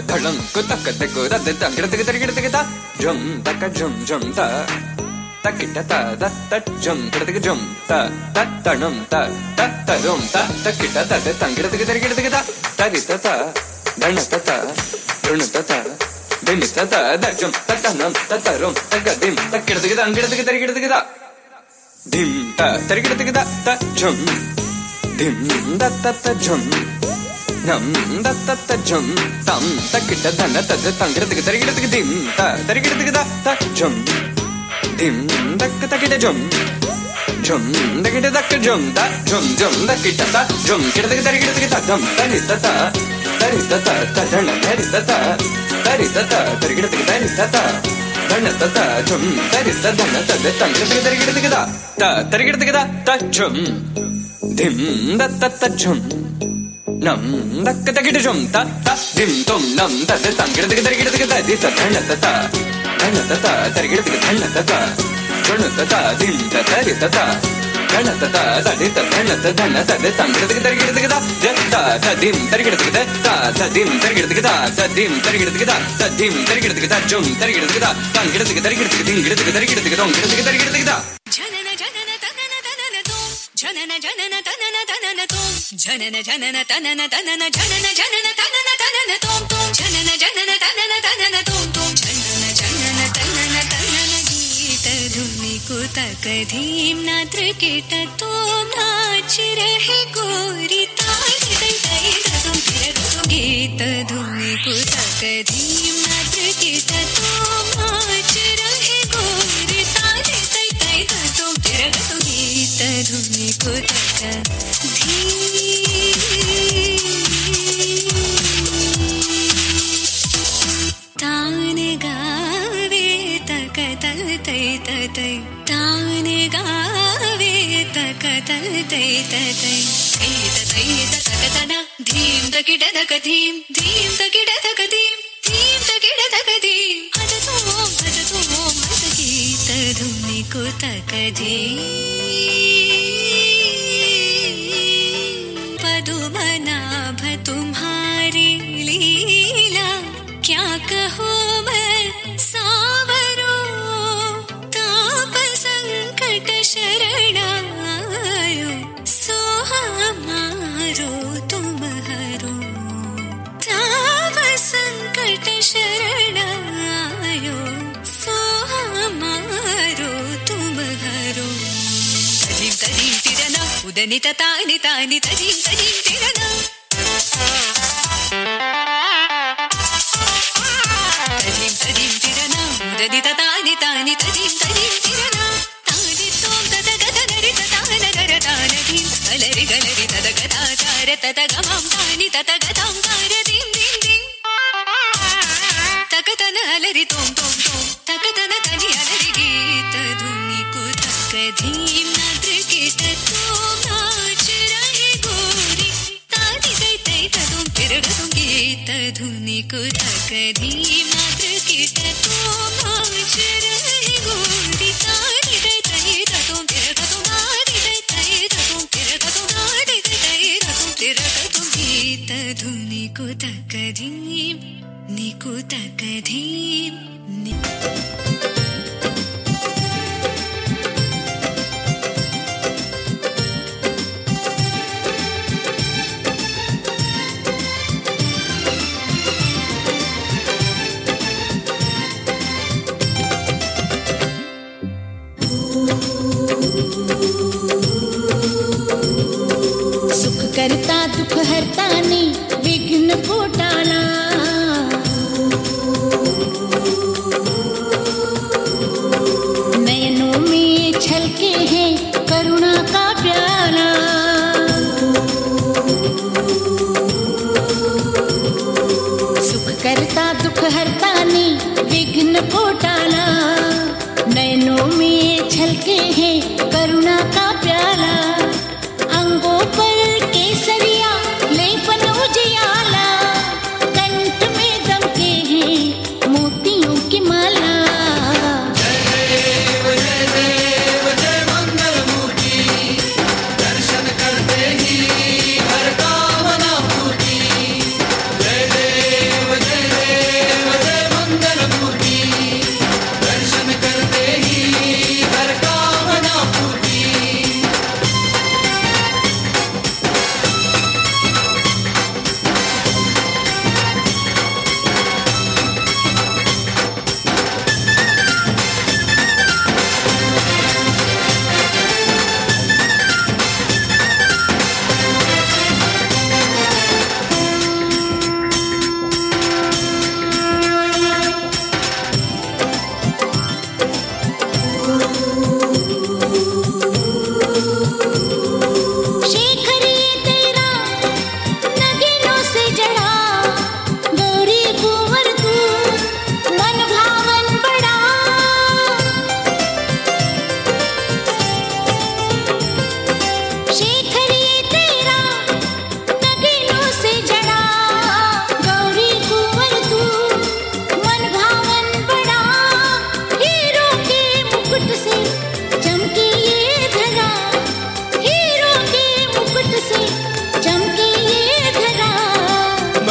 धड़म कुतक तक रद तंगड़तक तरिगड़तक ता झुम तक झुम झुम ता तकिट ता दत्त झुम कड़तक झुम ता तत्तणम ता तत्तरुम ता तकिट ता तंगड़तक तरिगड़तक ता तरित ता धणत ता ऋणत ता दिमित ता दजम तत्तनम तत्तरुम तगदिम तकिड़तक तंगड़तक तरिगड़तक ता धिम ता तरिगड़तक ता तझुम धिम दत्त झुम nam datta jum tam takita dana tad tangirtike tarigirtike dim ta tarigirtike da ta jum dim dakka takita jum jum dakita dakka jum da jum jum dakita ta jum kirtike tarigirtike ta dam tarita ta ta dana tarita ta tarigirtike tarita ta dana ta jum tarita dana tad tangirtike tarigirtike da ta tarigirtike da ta jum dim datta jum nam dakka takita jum ta dim tum nam ta tangirtike tarigirtike ta di ta dana ta tarigirtike dana ta dana ta dim ta tarita ta dana ta di ta dana ta tangirtike tarigirtike ta dim tarigirtike ta dim tarigirtike ta dim tarigirtike ta dim tarigirtike ta jum tarigirtike ta tangirtike tarigirtike dingirtike tarigirtike dongirtike tarigirtike ta janana janana tanana tanana tum janana janana tanana tanana tum janana janana tanana tanana janana janana tanana tanana tum tum janana janana tanana tanana tum tum janana janana tanana tanana गीत धुनी को तकधीम नात्र cat तुम नाच रहे गोरी ताल तई तई तुम फिर गीत धुनी को तकधीम नात्र केट तुम नाच रहे गोरी ताल तई तई तुम फिर गीत धुनी को तकधीम तान गावे तकतल तै तै तान गावे तकतल तै तै तै तकतना धीम तकिट तक धीम धीम तकिट तक धीम धीम कधी पदुमनाभ तुम्हारी लीला क्या कहूँ मैं सावरो ताप संकट शरणायो सो हमारो तुम हरो ताप संकट शरणायो सो हमारो तुम हरो तजीम तजीम तिरना उदनी तानी तानी तजीम तजीम तिरना तजीम तजीम तिरना उदनी तानी तानी तजीम तजीम तिरना तानी तोम तत गत नरि तान गर तान धीम गलरि गलरि तत गता चार तत गमम तानी तत गताम तार दीम दीम दीम तकतन हलरि तोम तोम तोम तकतन तजी हलरि गीत धुनि को तक धीम नाद्र कीट तोम नाच रहे गोरी तानी तै तै तुम फिर तुम गीत धुनि को तक धीम नाद्र कीट तोम नाच रहे गोरी तानी तै तै तुम फिर तुम नारी तै तै तुम फिर तुम नारी तै तै तुम फिर तुम गीत धुनि को तक धीम निको तक धीम सुख करता दुख हरता ने विघ्न को टाला नयनों में छलके हैं करुणा का प्याला सुख करता दुख हरता ने विघ्न को टाला नयनों में छलके हैं करुणा का प्याला अंगों पर केसरिया लेपन उजियाला कंठ में दमके हैं मोतियों की माला जय देव जय मंगल मूर्ति दर्शन करते ही हर कामना पूरी जय देव जय मंगल मूर्ति दर्शन करते ही हर कामना पूरी शेखर ये तेरा नगीनों से जड़ा गौरी कुंवर तू मन भावन बड़ा शेखर ये तेरा नगीनों से जड़ा गौरी कुंवर तू मन भावन बड़ा हीरो के मुकुट से चमकी ये धरा हीरो के मुकुट से चमकी ये धरा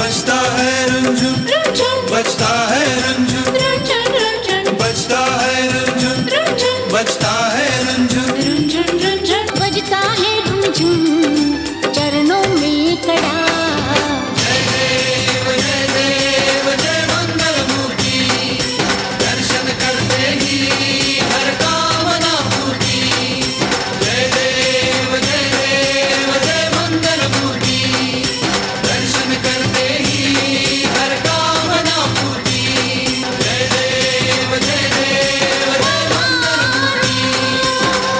बजता है रुंझुन रुंझुन बजता है रुंझुन रुंझुन रुंझुन बजता है रुंझुन रुंझुन बजता है रुंझुन रुंझुन रुंझुन बजता है रुंझुन चरणों में कड़ा जय देव जय मंगल मूर्ति दर्शन करते ही हर कामना पूरी जय देव जय मंगल मूर्ति दर्शन करते ही हर कामना पूरी जय देव जय मंगल मूर्ति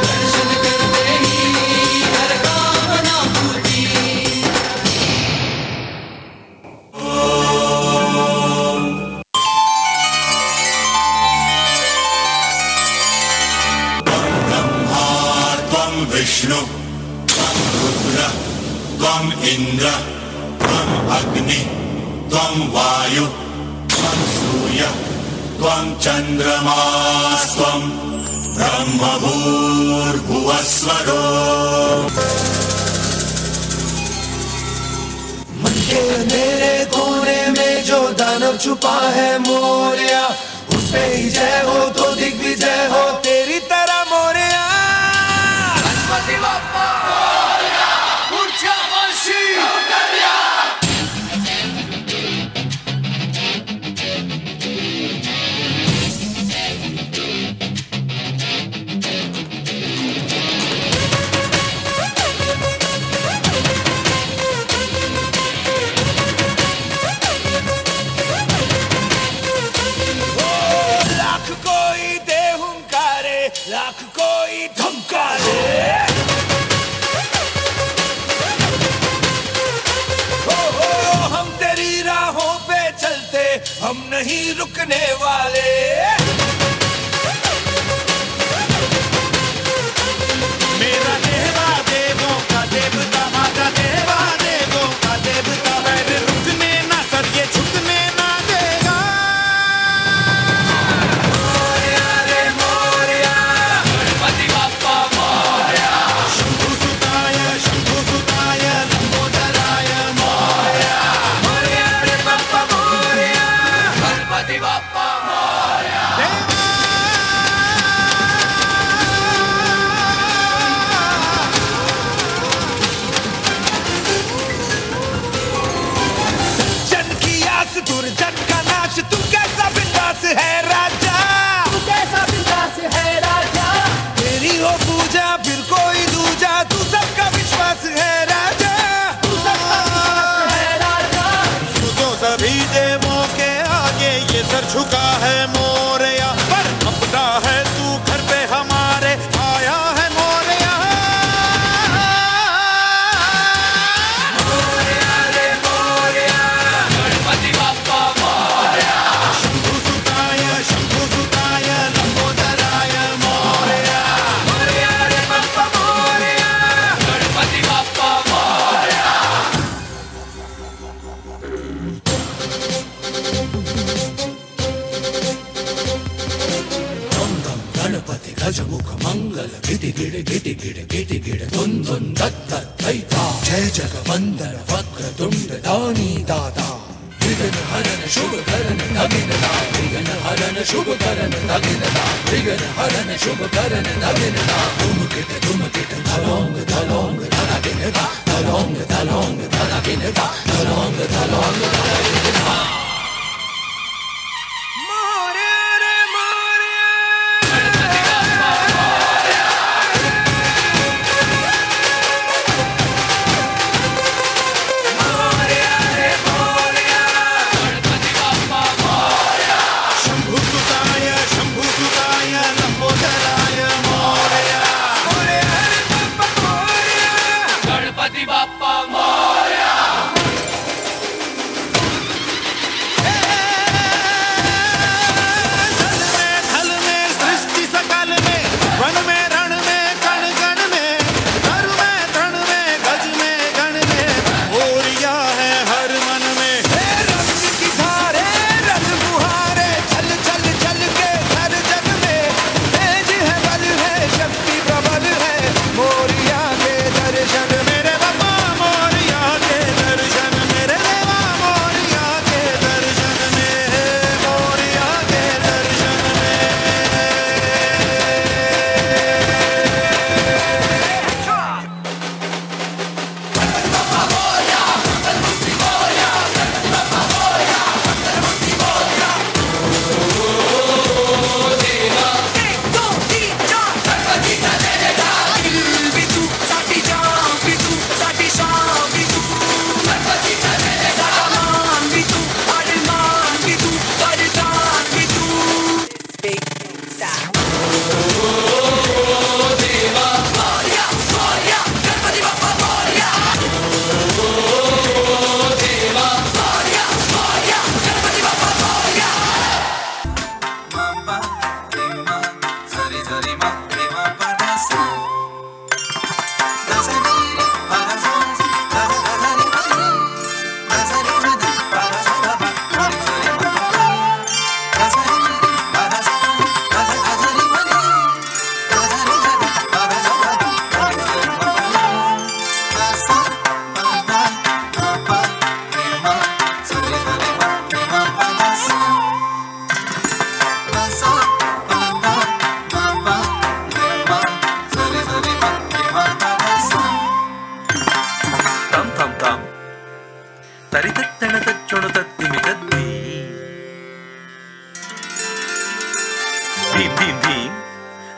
दर्शन करते ही हर कामना पूरी त्वं विष्णु त्वं रुद्र त्वं इंद्र त्वं अग्नि त्वं वायु त्वं सूर्य त्वं चन्द्रमास्त्वं ब्रह्मभूर्भुवस्वरो मन के मेरे कोने में जो दानव छुपा है मोरिया, उसपे ही जय हो तो दिग्विजय हो तेरी तरह मोरिया। गणपति बाप्पा मोरिया, ऊर्जा वर्षी मोरिया। लाख कोई धमकारे, हम तेरी राहों पे चलते, हम नहीं रुकने वाले। मेरा देवा देवों का देवता, आजा देवा देवों का देवता, पैर रुकने ना सर ये झुकने ना देगा। दुर्जन का नाश, तू कैसा बिंदास है राजा, तू कैसा बिंदास है राजा। तेरी हो पूजा फिर कोई दूजा, तू सबका विश्वास है राजा, तू सबका विश्वास है राजा। तू तो सभी देवों के आगे ये सर झुका है मोरिया, पर अपना है तू घर पे हमारे आया है मोरिया। मोरिया रे मोरिया, गणपति बाप्पा मोरिया, शंभु सुताय लंबोदराय मोरिया। मोरिया रे बाप्पा मोरिया, गणपति बाप्पा मोरिया। गणपति गजमुख मंगल गिटि गिड़ गिटि गिड़ गिटि गिड़ धुन धुन दत्त दैता, जय जगवंदन वक्र तुंड दानी दाता, विघ्न हरन शुभ करन नगिनता, विघ्न हरन शुभ करन नगिनता, विघ्न हरन शुभ करन नगिनता। धुमकिट धलोंग धलोंग धनगिनता, धलोंग धलोंग धनगिनता, धलोंग धलोंग धनगिनता। ಧೀಂ ಧೀಂ ಧೀಂ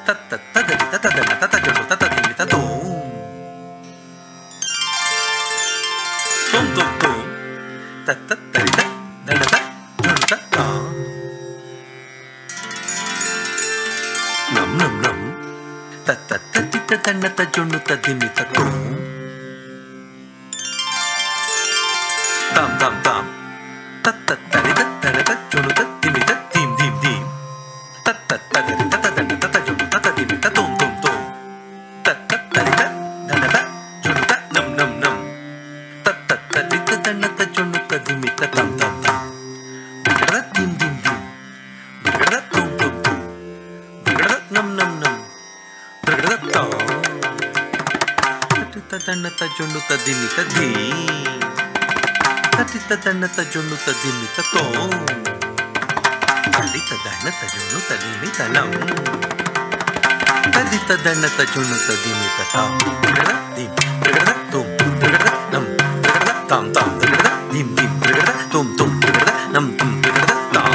ತತ್ತ ತದರಿ ತದನ ತತ ಜೊಂಡು ತತ ಧಿಮಿ ತೋ ತುಂ ತುಂ ತುಂ ತತ್ತ ತರಿತ ದಡದ ಜೊಂಡು ತತ್ತ ನಂ ನಂ ನಂ ತತ್ತ ತತ್ತಿತ ದಣ್ಣತ ಜೊಂಡು ತದಿಮಿ ತೋ ತಾಂ ತಾಂ ತಾಂ ತತ್ತ ತರಿತ ದಡದ ಜೊಂಡು ತದಿಮಿ ಧೀಂ ಧೀಂ ಧೀಂ ತತ್ತ ತದರಿ ತದನ ತತ ಜೊಂಡು ತತ ಧಿಮಿ ತುಂ ತುಂ ತುಂ ತತ್ತ ತರಿತ ದಡದ ಜೊಂಡು ತ ನಂ ನಂ ನಂ ತತ್ತ ತರಿತ ದಣ್ಣತ ಜೊಂಡು ತದಿಮಿ ತಾಂ ತಾಂ ತಾಂ ಬಗಡ ಧಿಂ ಧಿಂ ಧಿಂ ಬಗಡ ತುಂ ತುಂ ತುಂ ಬಗಡ ನಂ ನಂ ನಂ ಬಗಡ ತಾ ತರಿತ ದಣ್ಣತ ಜೊಂಡು ತದಿಮಿ ಧೀ ತರಿತ ದಣ್ಣತ ಜೊಂಡು ತದಿಮಿ ತೋ ತರಿತ ದಣ್ಣತ ಜೊಂಡು ತದಿಮಿ ತಲಂ ತರಿತ ದಣ್ಣತ ಜೊಂಡು ತದಿಮಿ ತಾಂ ಬಗಡ ಧಿಂ ಬಗಡ ತುಂ ಬಗಡ ನಂ ಬಗಡ ತಾಂ ತಾಂ ಬಗಡ ಧಿಂ ಧಿಂ ಬಗಡ ತುಂ ತುಂ ಬಗಡ ನಂ ತುಂ ಬಗಡ ತಾಂ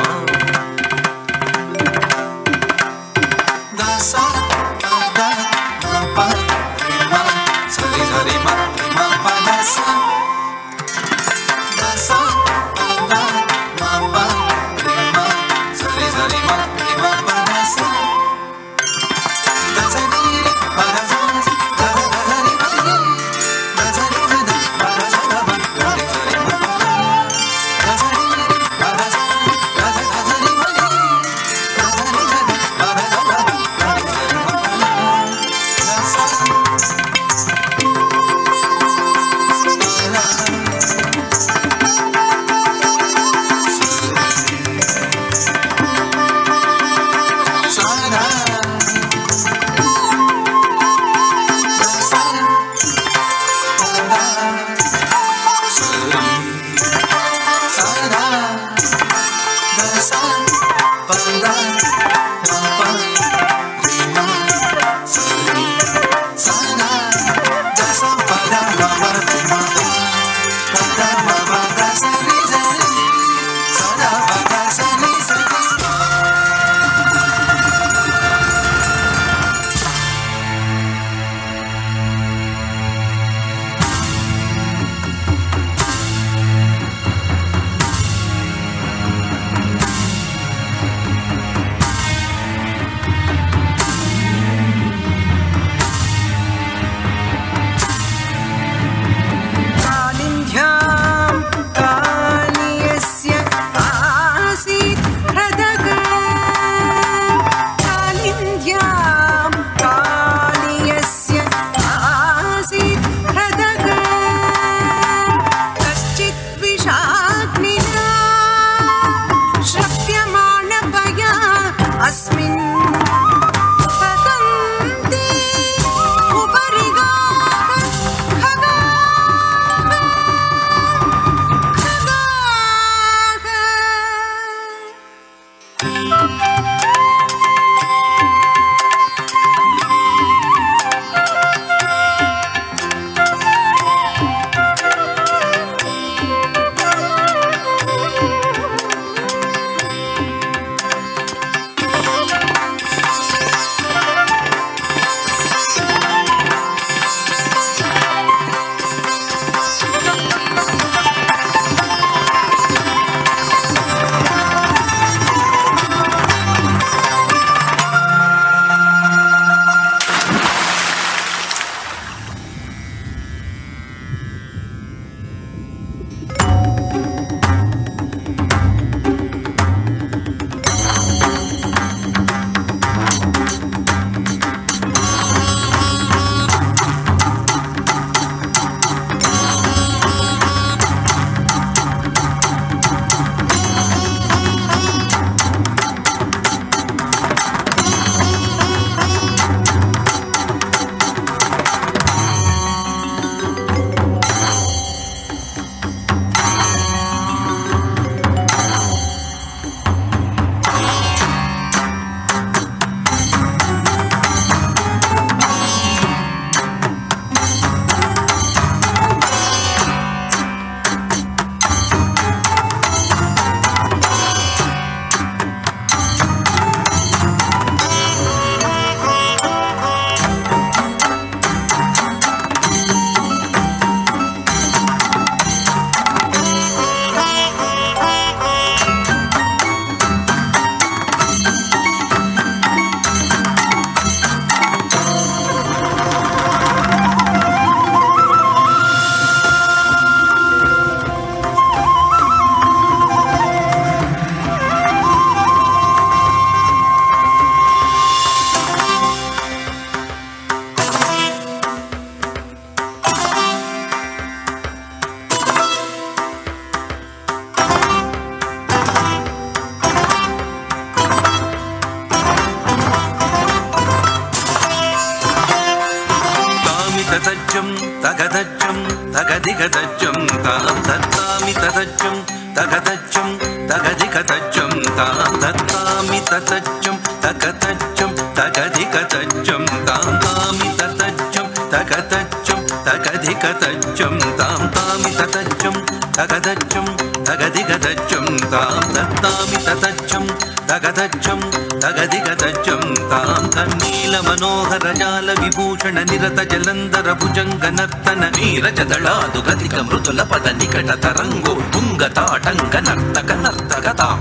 తగదిగదజ్జం తాం దత్తామి తదజ్జం తగదజ్జం తగదిగదజ్జం తాం దత్తామి తదజ్జం తగదజ్జం తగదిగదజ్జం తాం తామి తదజ్జం తగదజ్జం తగదిగదజ్జం తాం తామి తదజ్జం తగదజ్జం తగదిగదజ్జం తాం దత్తామి తదజ్జం తగదజ్జం తగదిగదజ్జం తాం తన్నీల మనోహర జాల విభూషణ నిరత జలంధర భుజంగ నర్తన నీరజ దళాదు గతిక మృదుల పద నికట తరంగో తుంగ తాటంగ నర్తక నర్తగతాం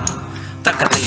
తకతై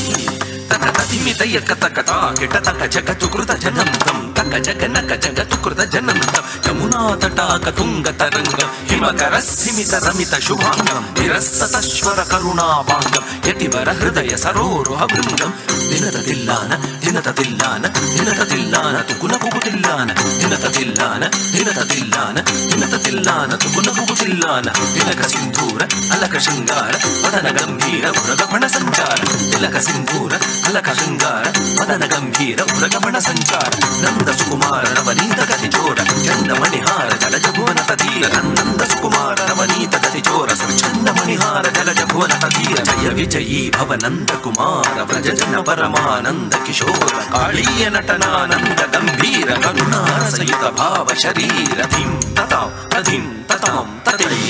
తకతతిమితయ కతకతా కిట తక జగతు కృత జనంతం తక జగనక జగతు కృత జనంతం యమునా తటాక తుంగ తరంగ హిమకర స్థిమిత రమిత శుభాంగం నిరస్తతశ్వర కరుణాపాంగం యతివర హృదయ సరోరుహ బృంగం దినత తిల్లాన దినత తిల్లాన దినత తిల్లాన తుకున కుకు తిల్లాన దినత తిల్లాన దినత తిల్లాన దినత తిల్లాన తుకున కుకు తిల్లాన తిలక సింధూర అలక శృంగార వదన గంభీర ఉరగమణ సంచార తిలక సింధూర అలక శృంగార వదన గంభీర ఉరగమణ సంచార నంద సుకుమార నవనీత గతి చోర చంద మణిహార జలజ భువన తధీర నంద సుకుమార నవనీత గతి చోర చంద మణిహార జలజ భువన తధీర జయ విజయీ భవ నంద కుమార వ్రజ జన పరమానంద కిశోర కాళీయ నటనానంద గంభీర కరుణార సహిత భావ శరీర ధిం తతాం తధిం తతాం తతై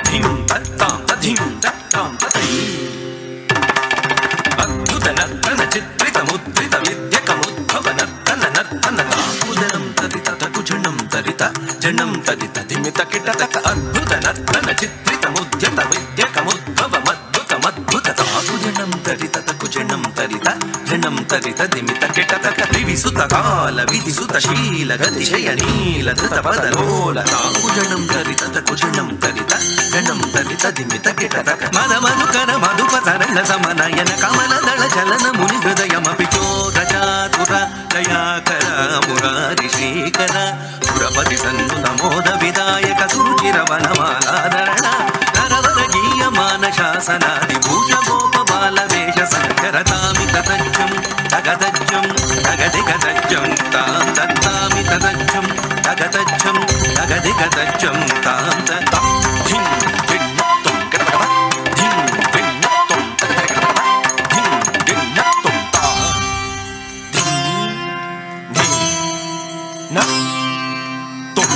ధిం తతాం తధిం తతాం తతై అద్భుత నర్తన చిత్రిత ముద్రిత విద్యకముద్భవ నర్తన నర్తన ఉదరం తదిత తకుజనం తరిత జనం తదిత దిమిత కిటతక అద్భుత నర్తన చిత్రిత ముద్యత విద్యకముద్భవ మద్భుత మద్భుత తాకుజనం తరిత తకుజనం తరిత జనం తరిత దిమిత కిటతక వివిసుత కాల విధిసుత శీల గతిశయ నీల ధృత పదలోల తాకుజనం తరిత తకుజనం తరిత జనం తరిత దిమిత కిటతక మద మధుకర మధుప తరంగ సమనయన కమల దళ చలన ముని హృదయమపి చోర చాతుర దయాకర మురారి శ్రీకర పురపతి సన్నుత మోద విదాయక సురుచిర వనమాలాధరణ నరవర గీయమాన శాసనాది భూష గోప బాల వేష సంకరతామి తదజ్జం తగదజ్జం తగదిగదజ్జం తాం దత్తామి తదజ్జం తగదజ్జం తగదిగదజ్జం తాం దత్తాం ధిం ధిన్నత్తం గడగడ ధిం ధిన్నత్తం తగదగడ ధిం ధిన్నత్తం తా ధిం ధిం న తం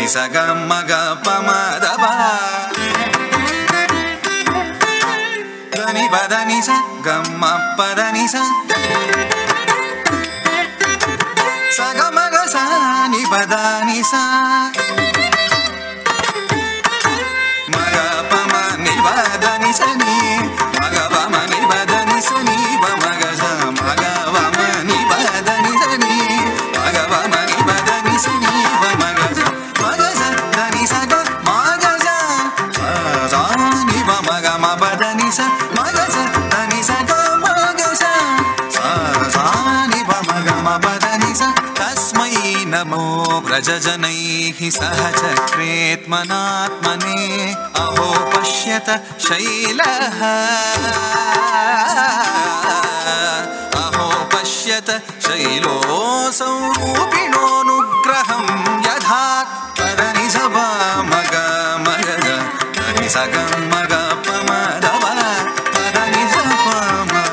సగమగ పమదబ దని పదని స గమ్మ పదని స ಸಗ ಮಗ ಸ ನಿ ಪದ ನಿ ಸ ಮಗ ಪಮ ನಿ ಪದ ನಿ ಸ ನಿ ಮಗ ಪಮ ನಿ ಪದ ನಿ ಸ ನಿ ಪ ಮಗ ಸ ಮಗ ಪಮ ನಿ ಪದ ನಿ ಸ ನಿ ಮಗ ಪಮ ನಿ ಪದ ನಿ ಸ ನಿ ಪ ಮಗ ಸ ದ ನಿ ಸ ಗ ಮಗ ಸ ಸ ನಿ ಪ ಮಗ ಮ ಪದ ನಿ ಸ ಮಗ ಸ ದ ನಿ ಸ ಗ ಮಗ ಸ ಸ ನಿ ಪ ಮಗ ಮ ಪದ ನಿ ಸ ತಸ್ಮೈ ನಮೋ ವ್ರಜಜನೈಃ ಸಹ ಚಕ್ರೇತ್ಮನಾತ್ಮನೇ ಅಹೋ ಪಶ್ಯತ ಶೈಲಃ ಅಹೋ ಪಶ್ಯತ ಶೈಲೋऽಸೌ ರೂಪಿಣೋನುಗ್ರಹಂ ಯಧಾತ್ ಪದನಿ ಸ ಪ ಮಗ ಮಗದ ಧನಿ ಸ ಗ ಮಗ ಪ ಮದ ಪ ಪದನಿ ಸ ಪ ಮಗ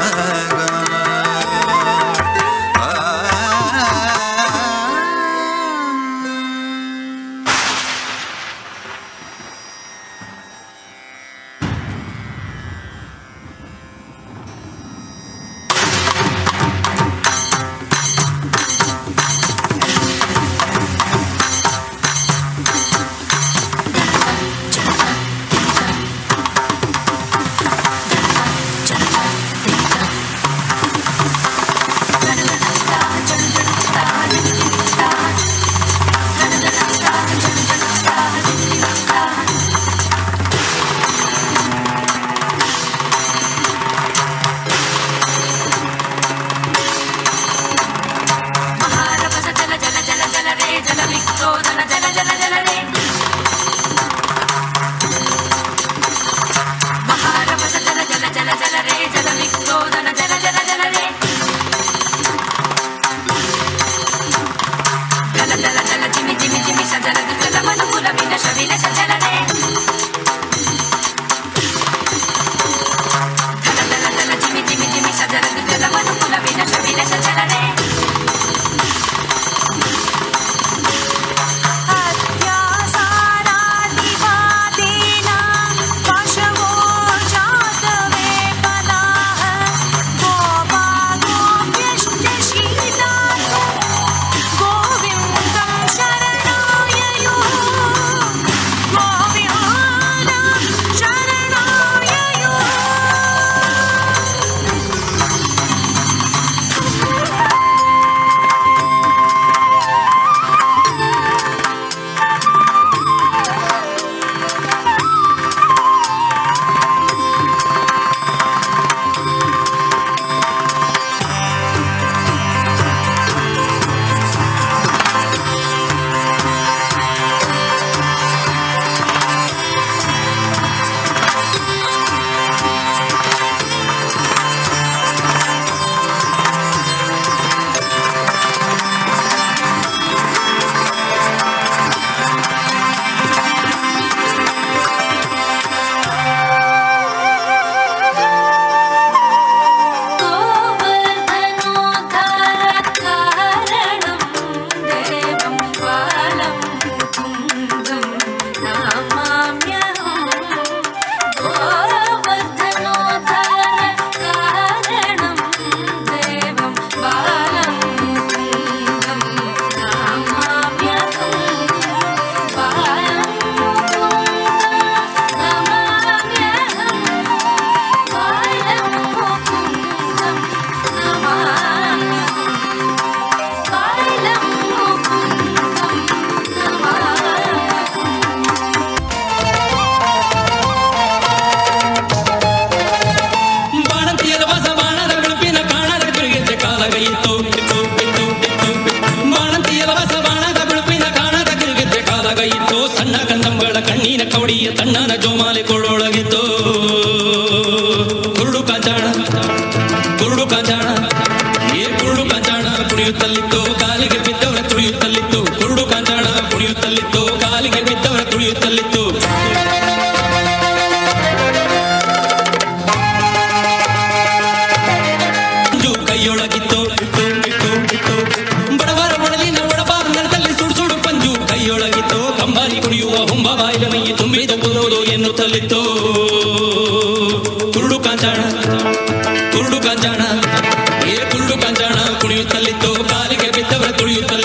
ತಣ್ಣನ ಜೋಮಾಲಿ ಕೊಳ್ಳೊಳಗಿತ್ತು ಕುರುಡು ಕಾಂಚಾಣ ಏ ಕುರುಡು ಕಾಂಚಾಣ ಕುಣಿಯುತ್ತಲಿತ್ತು ಕಾಲಿಗೆ ಬಿದ್ದವರ ತುಳಿಯುತ್ತಲಿತ್ತು ಕುರುಡು ಕಾಂಚಾಣ ಕುಣಿಯುತ್ತಲಿತ್ತು ಕಾಲಿಗೆ ಬಿದ್ದವರ ತುಳಿಯುತ್ತಲಿತ್ತು ಕೈಯೊಳಗಿತ್ತು ಬಡವರ ಒಡಲಿನ ಒಡಬಾರ ನರದಲ್ಲಿ ಸುಡು ಸುಡು ಪಂಜು ಕೈಯೊಳಗಿತ್ತು ಕಂಬಾರಿ ಕುಣಿಯುವ ಹುಂಬ ಬಾಯಿಲ ಮೈ ತುಂಬಿದ ಬುರೋದು ಎನ್ನುತ್ತಲಿತ್ತು ಕುರುಡು ಕಾಂಚಾಣ ಏ ಕುರುಡು ಕಾಂಚಾಣ ಕುಣಿಯುತ್ತಲಿತ್ತು ಕಾಲಿಗೆ ಬಿದ್ದವರ ತುಳಿಯುತ್ತಲಿತ್ತು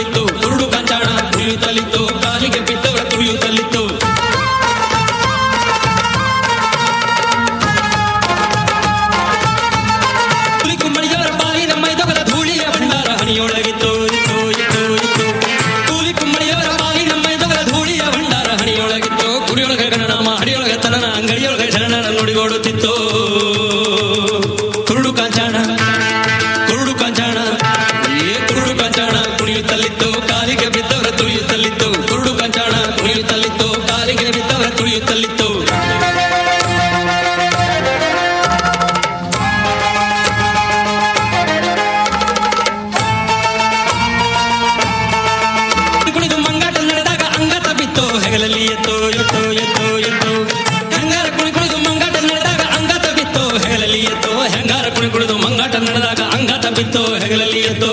ತುಳಿಯುತ್ತಲಿತ್ತು. ಕುಣಿದು ಮಂಗಾಟ ನಡೆದಾಗ ಅಂಗಾತ ಬಿತ್ತು ಹೆಗಲಲ್ಲಿ ಎತ್ತು ಎತ್ತು ಎತ್ತು ಎತ್ತು. ಹೆಂಗಾರ ಕುಣಿದು ಮಂಗಾಟ ನಡೆದಾಗ ಅಂಗಾತ ಬಿತ್ತು ಹೆಗಲಲ್ಲಿ ಎತ್ತು. ಹೆಂಗಾರ ಕುಣಿದು ಮಂಗಾಟ ನಡೆದಾಗ ಅಂಗಾತ ಬಿತ್ತು ಹೆಗಲಲ್ಲಿ ಎತ್ತು.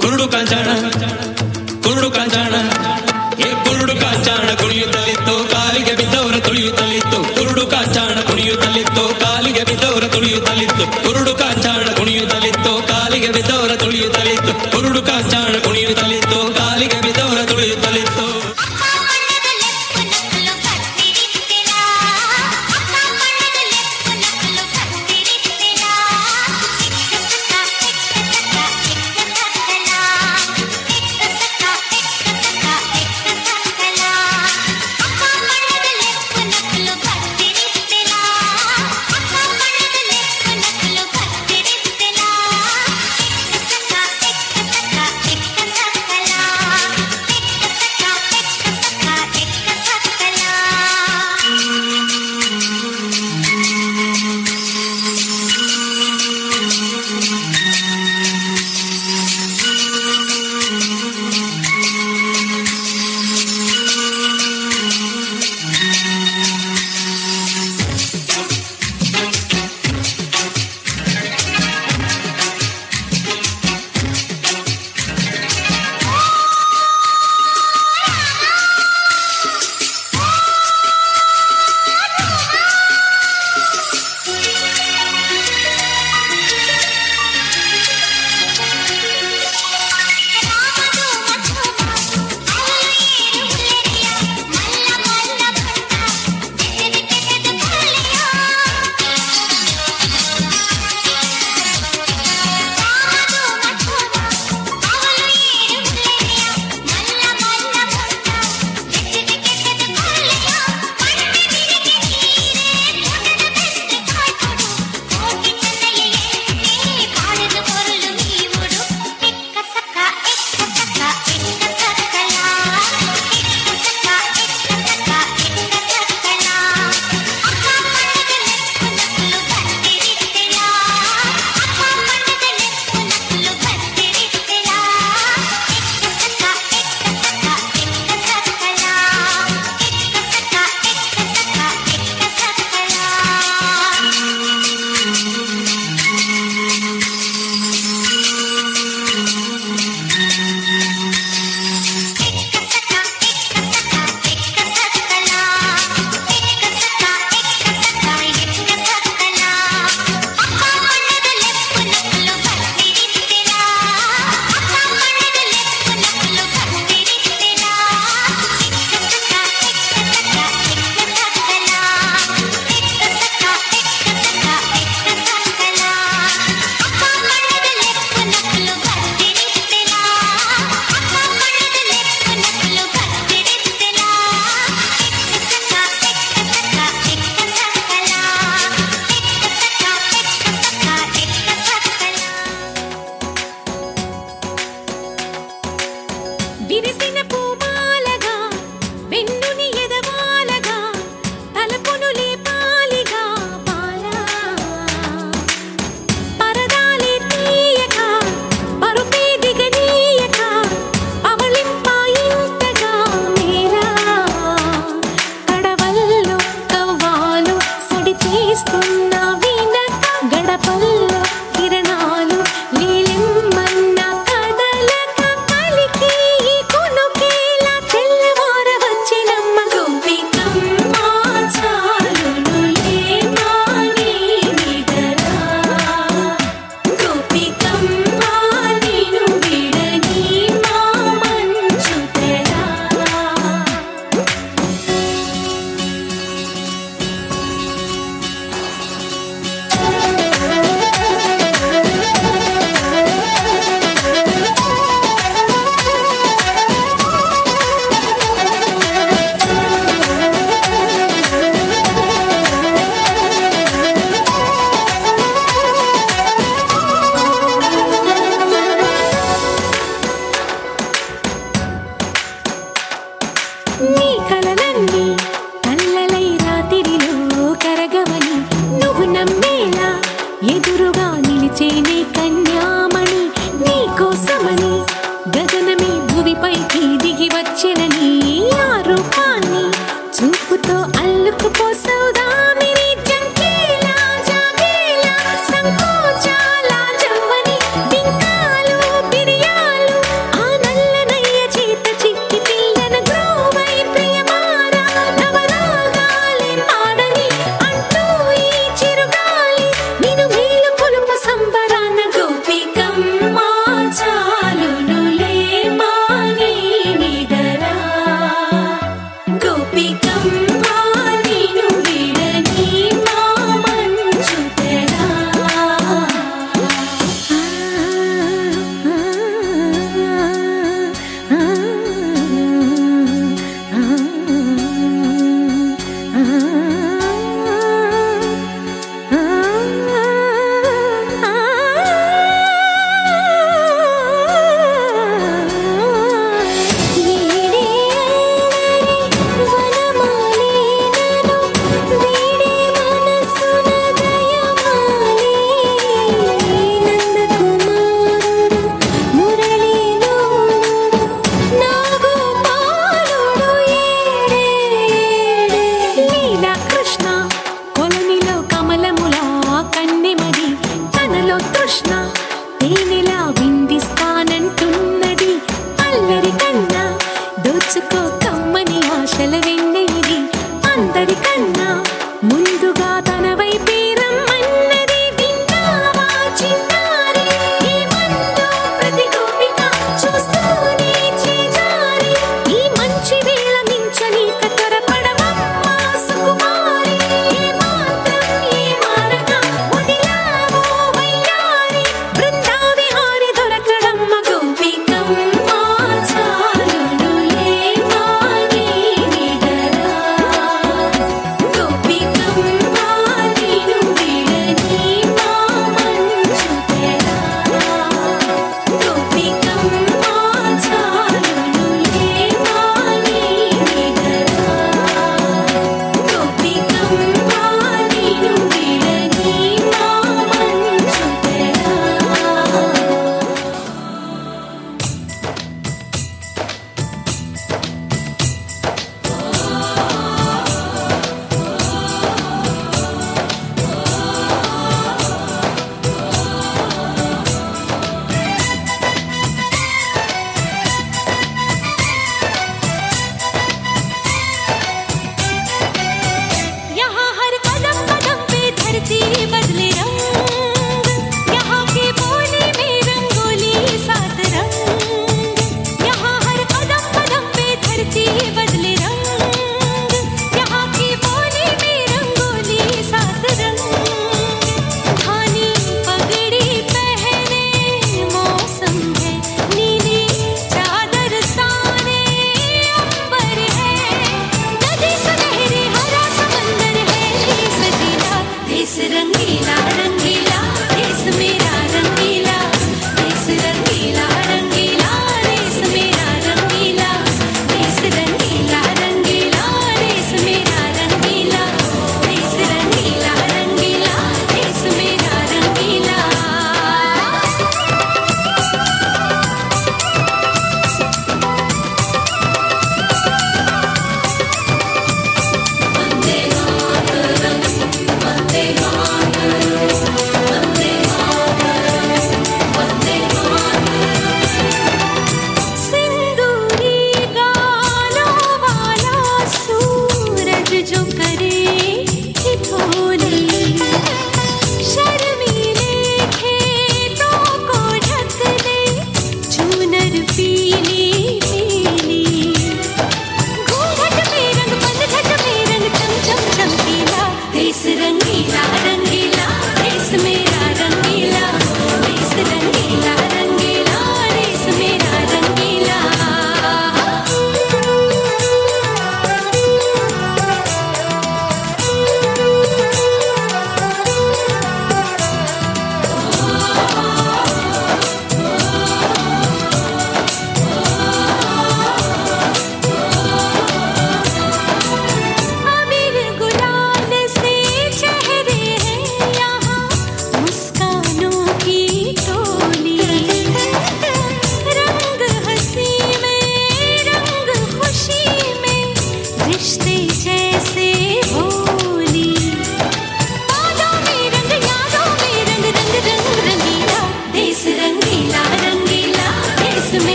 ಕುರುಡು ಕಾಂಚಾಣ ಕುರುಡು ಕಾಂಚಾಣ ಕುರುಡು ಕಾಂಚಾಣ ಕುಣಿಯುತ್ತಲಿತ್ತು.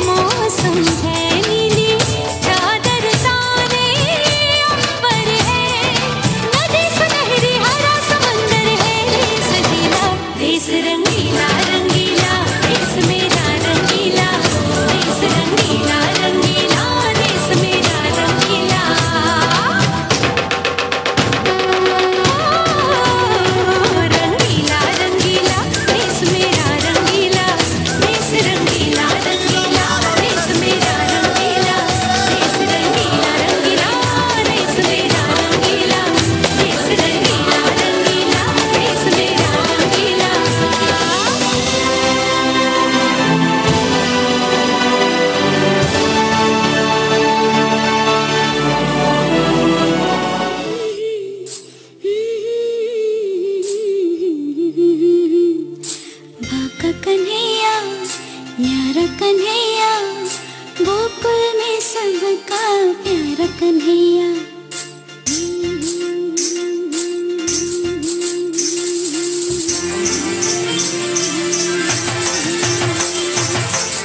मौसम कन्हैया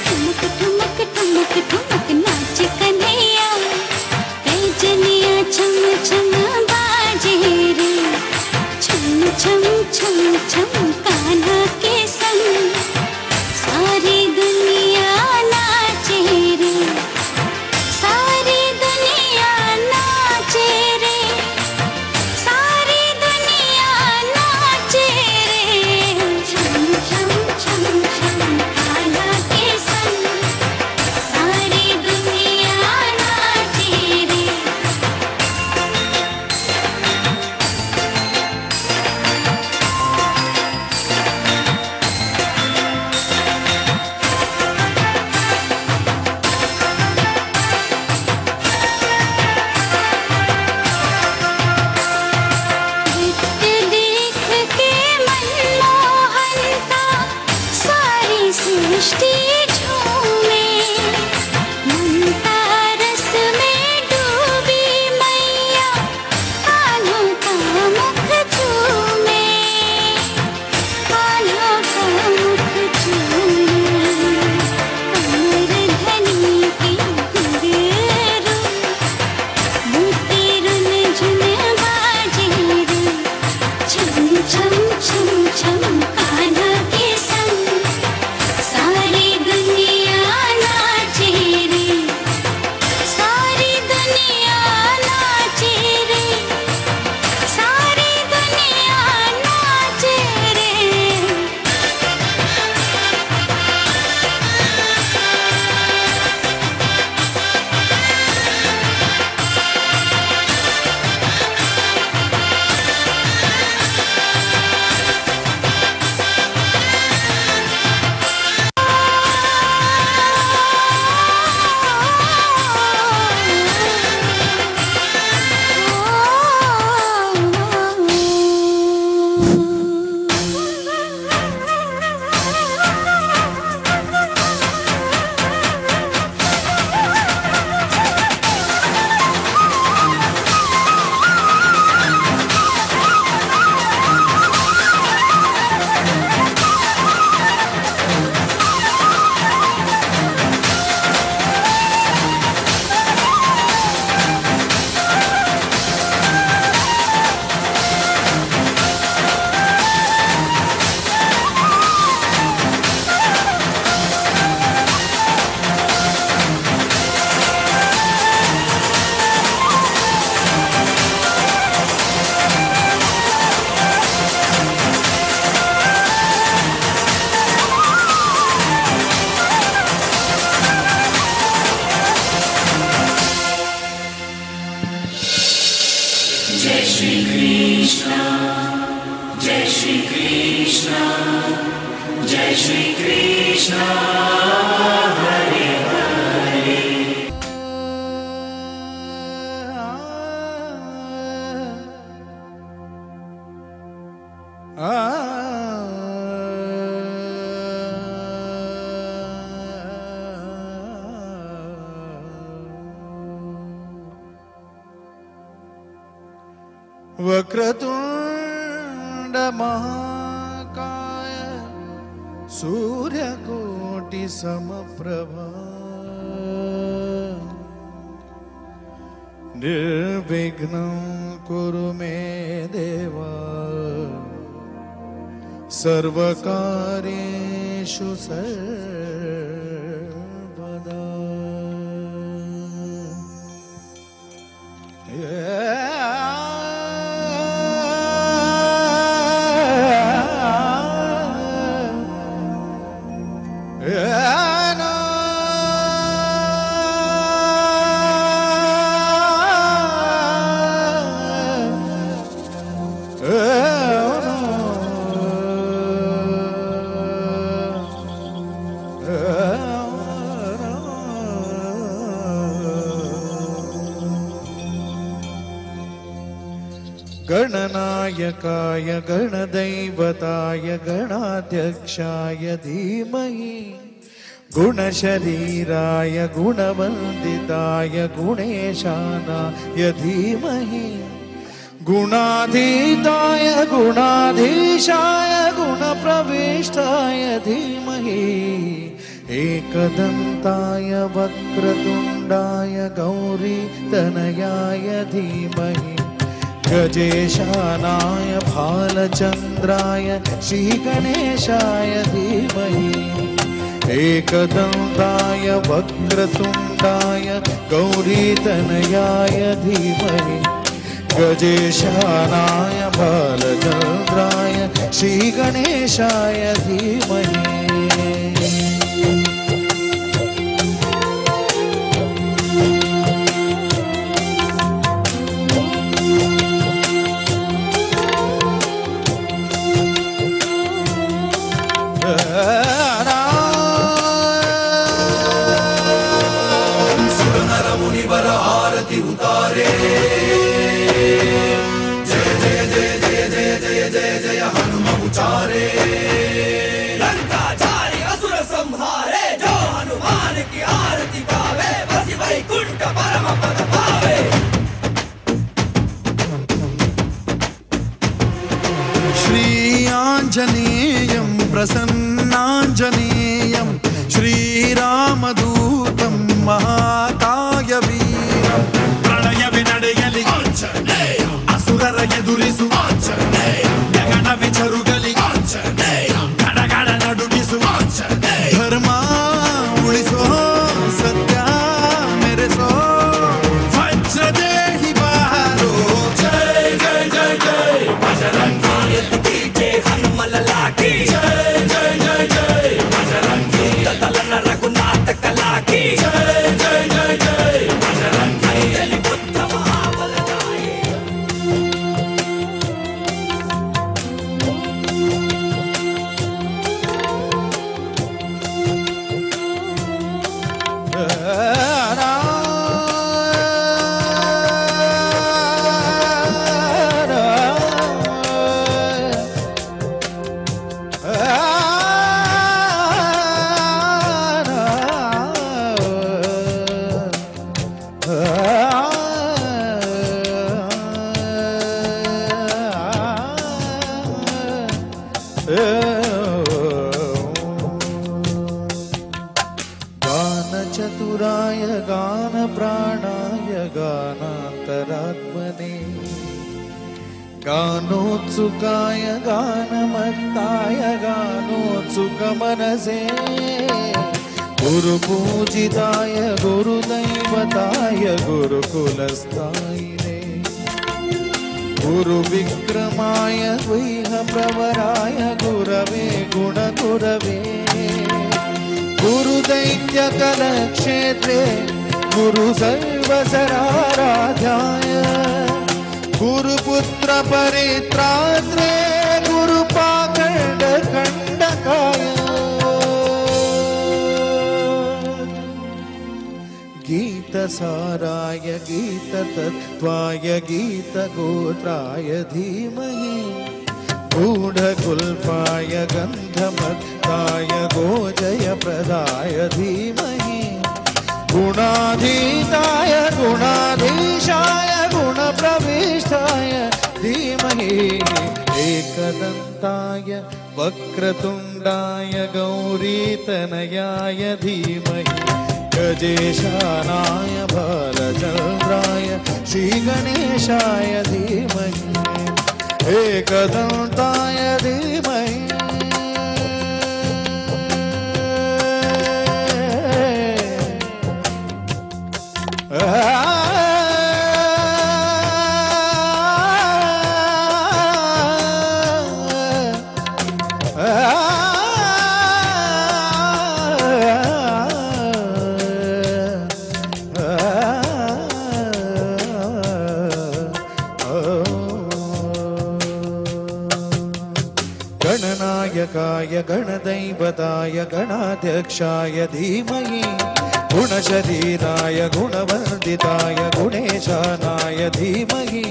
ठुमक ठुमक ठुमक ठुमक नाच कन्हैया पैजनिया छम छम बाजे रे छम छम छम छम कान्हा के संग सारी दुनिया नाचे रे सारी दुनिया नाचे रे सारी दुनिया नाचे रे छम छम छम छम कान्हा के संग सारी दुनिया नाचे रे देख के मनमोहनता सारी सृष्टि झूमे ममता रस में डूबी मैया कान्हों का मुख चूमे कान्हों का मुख चूमे अमर धनी की गुररू मोती रुन झुन बाजे रे छम छम छम छम कान्हा के संग सारी दुनिया नाचे रे सारी दुनिया नाचे रे सारी दुनिया नाचे रे वक्रतुंड महाकाय सूर्यकोटि समप्रभा निर्विघ्नं कुरु मे देवा सर्वकार्येषु सर्वदा गणनायकाय गणदैवताय गणाध्यक्षाय धीमहि गुणशरीराय गुणवन्दिताय गुणेशानाय धीमहि गुणाधीताय गुणाधीशाय गुणप्रविष्टाय धीमहि एकदन्ताय वक्रतुण्डाय गौरीतनयाय धीमहि गजेशानाय भालचन्द्राय श्रीगणेशाय धीमहि एकदन्ताय वक्रतुण्डाय गौरीतनयाय धीमहि गजेशानाय भालचन्द्राय श्रीगणेशाय धीमहि मुनिवर आरती उतारे जय जय जय जय जय जय जय जय हनुम उचारे लंकाचारी असुर संहारे जो हनुमान की आरती गावे बसी वैकुंठ परम पद पावे श्री आंजनेयं प्रसन्नांजनेयं श्रीरामदूतं महाकायवीरं प्रणय विनडयलि आंजनेय असुरर ಎದುರಿಸು ಆಂಜನೇಯ ಗಗನ ವಿಚರುಗಲಿ ಆಂಜನೇಯ ಗಡಗಡ ನಡುಗಿಸು ಆಂಜನೇಯ ಧರ್ಮ ಉಳಿಸೋ ಸತ್ಯ ಮೆರೆಸೋ ವಜ್ರದೇಹಿ ಬಾರೋ ಜಯ ಜಯ ಜಯ ಜಯ ಬಜರಂಗಿ ಕೀಜೆ ಹನುಮಲ ಲಾಠಿ ಜಯ ಜಯ ಜಯ ಜಯ ಬಜರಂಗಿ ತಲನ ರಘುನಾಥ ಕಲಾಕಿ ಜಯ ಜಯ ಜಯ ಜಯ ಬಜರಂಗಿ ಎಲಿ ಬುದ್ಧ ಮಹಾಬಲದಾಯಿ गानचतुराय गानप्राणाय गानान्तरात्मने गानोत्सुकाय गानमत्ताय गानोत्सुकमनसे गुरुपूजिताय गुरुदैवताय गुरुकुलस्थायिने गुरुविक्रमाय गुह्यप्रवराय गुरवे गुणगुरवे गुरुदैत्यकलक्षेत्रे गुरुसर्वसराराध्याय गुरुपुत्रपरित्रात्रे गुरुपाखण्डखण्डकाय गीतसाराय गीततत्त्वाय गीतगोत्राय धीमहि गूढकुल्पाय गन्धमत्ताय गोजयप्रदाय धीमहि गुणाधीताय गुणाधीशाय गुणप्रविष्टाय धीमहि एकदन्ताय वक्रतुण्डाय गौरीतनयाय धीमहि गजेशानाय भालचन्द्राय श्रीगणेशाय धीमहि एकदन्ताय धीमहि गणनायकाय गणदैवताय गणाध्यक्षाय धीमहि गुणशरीराय गुणवर्धिताय गुणेशानाय धीमहि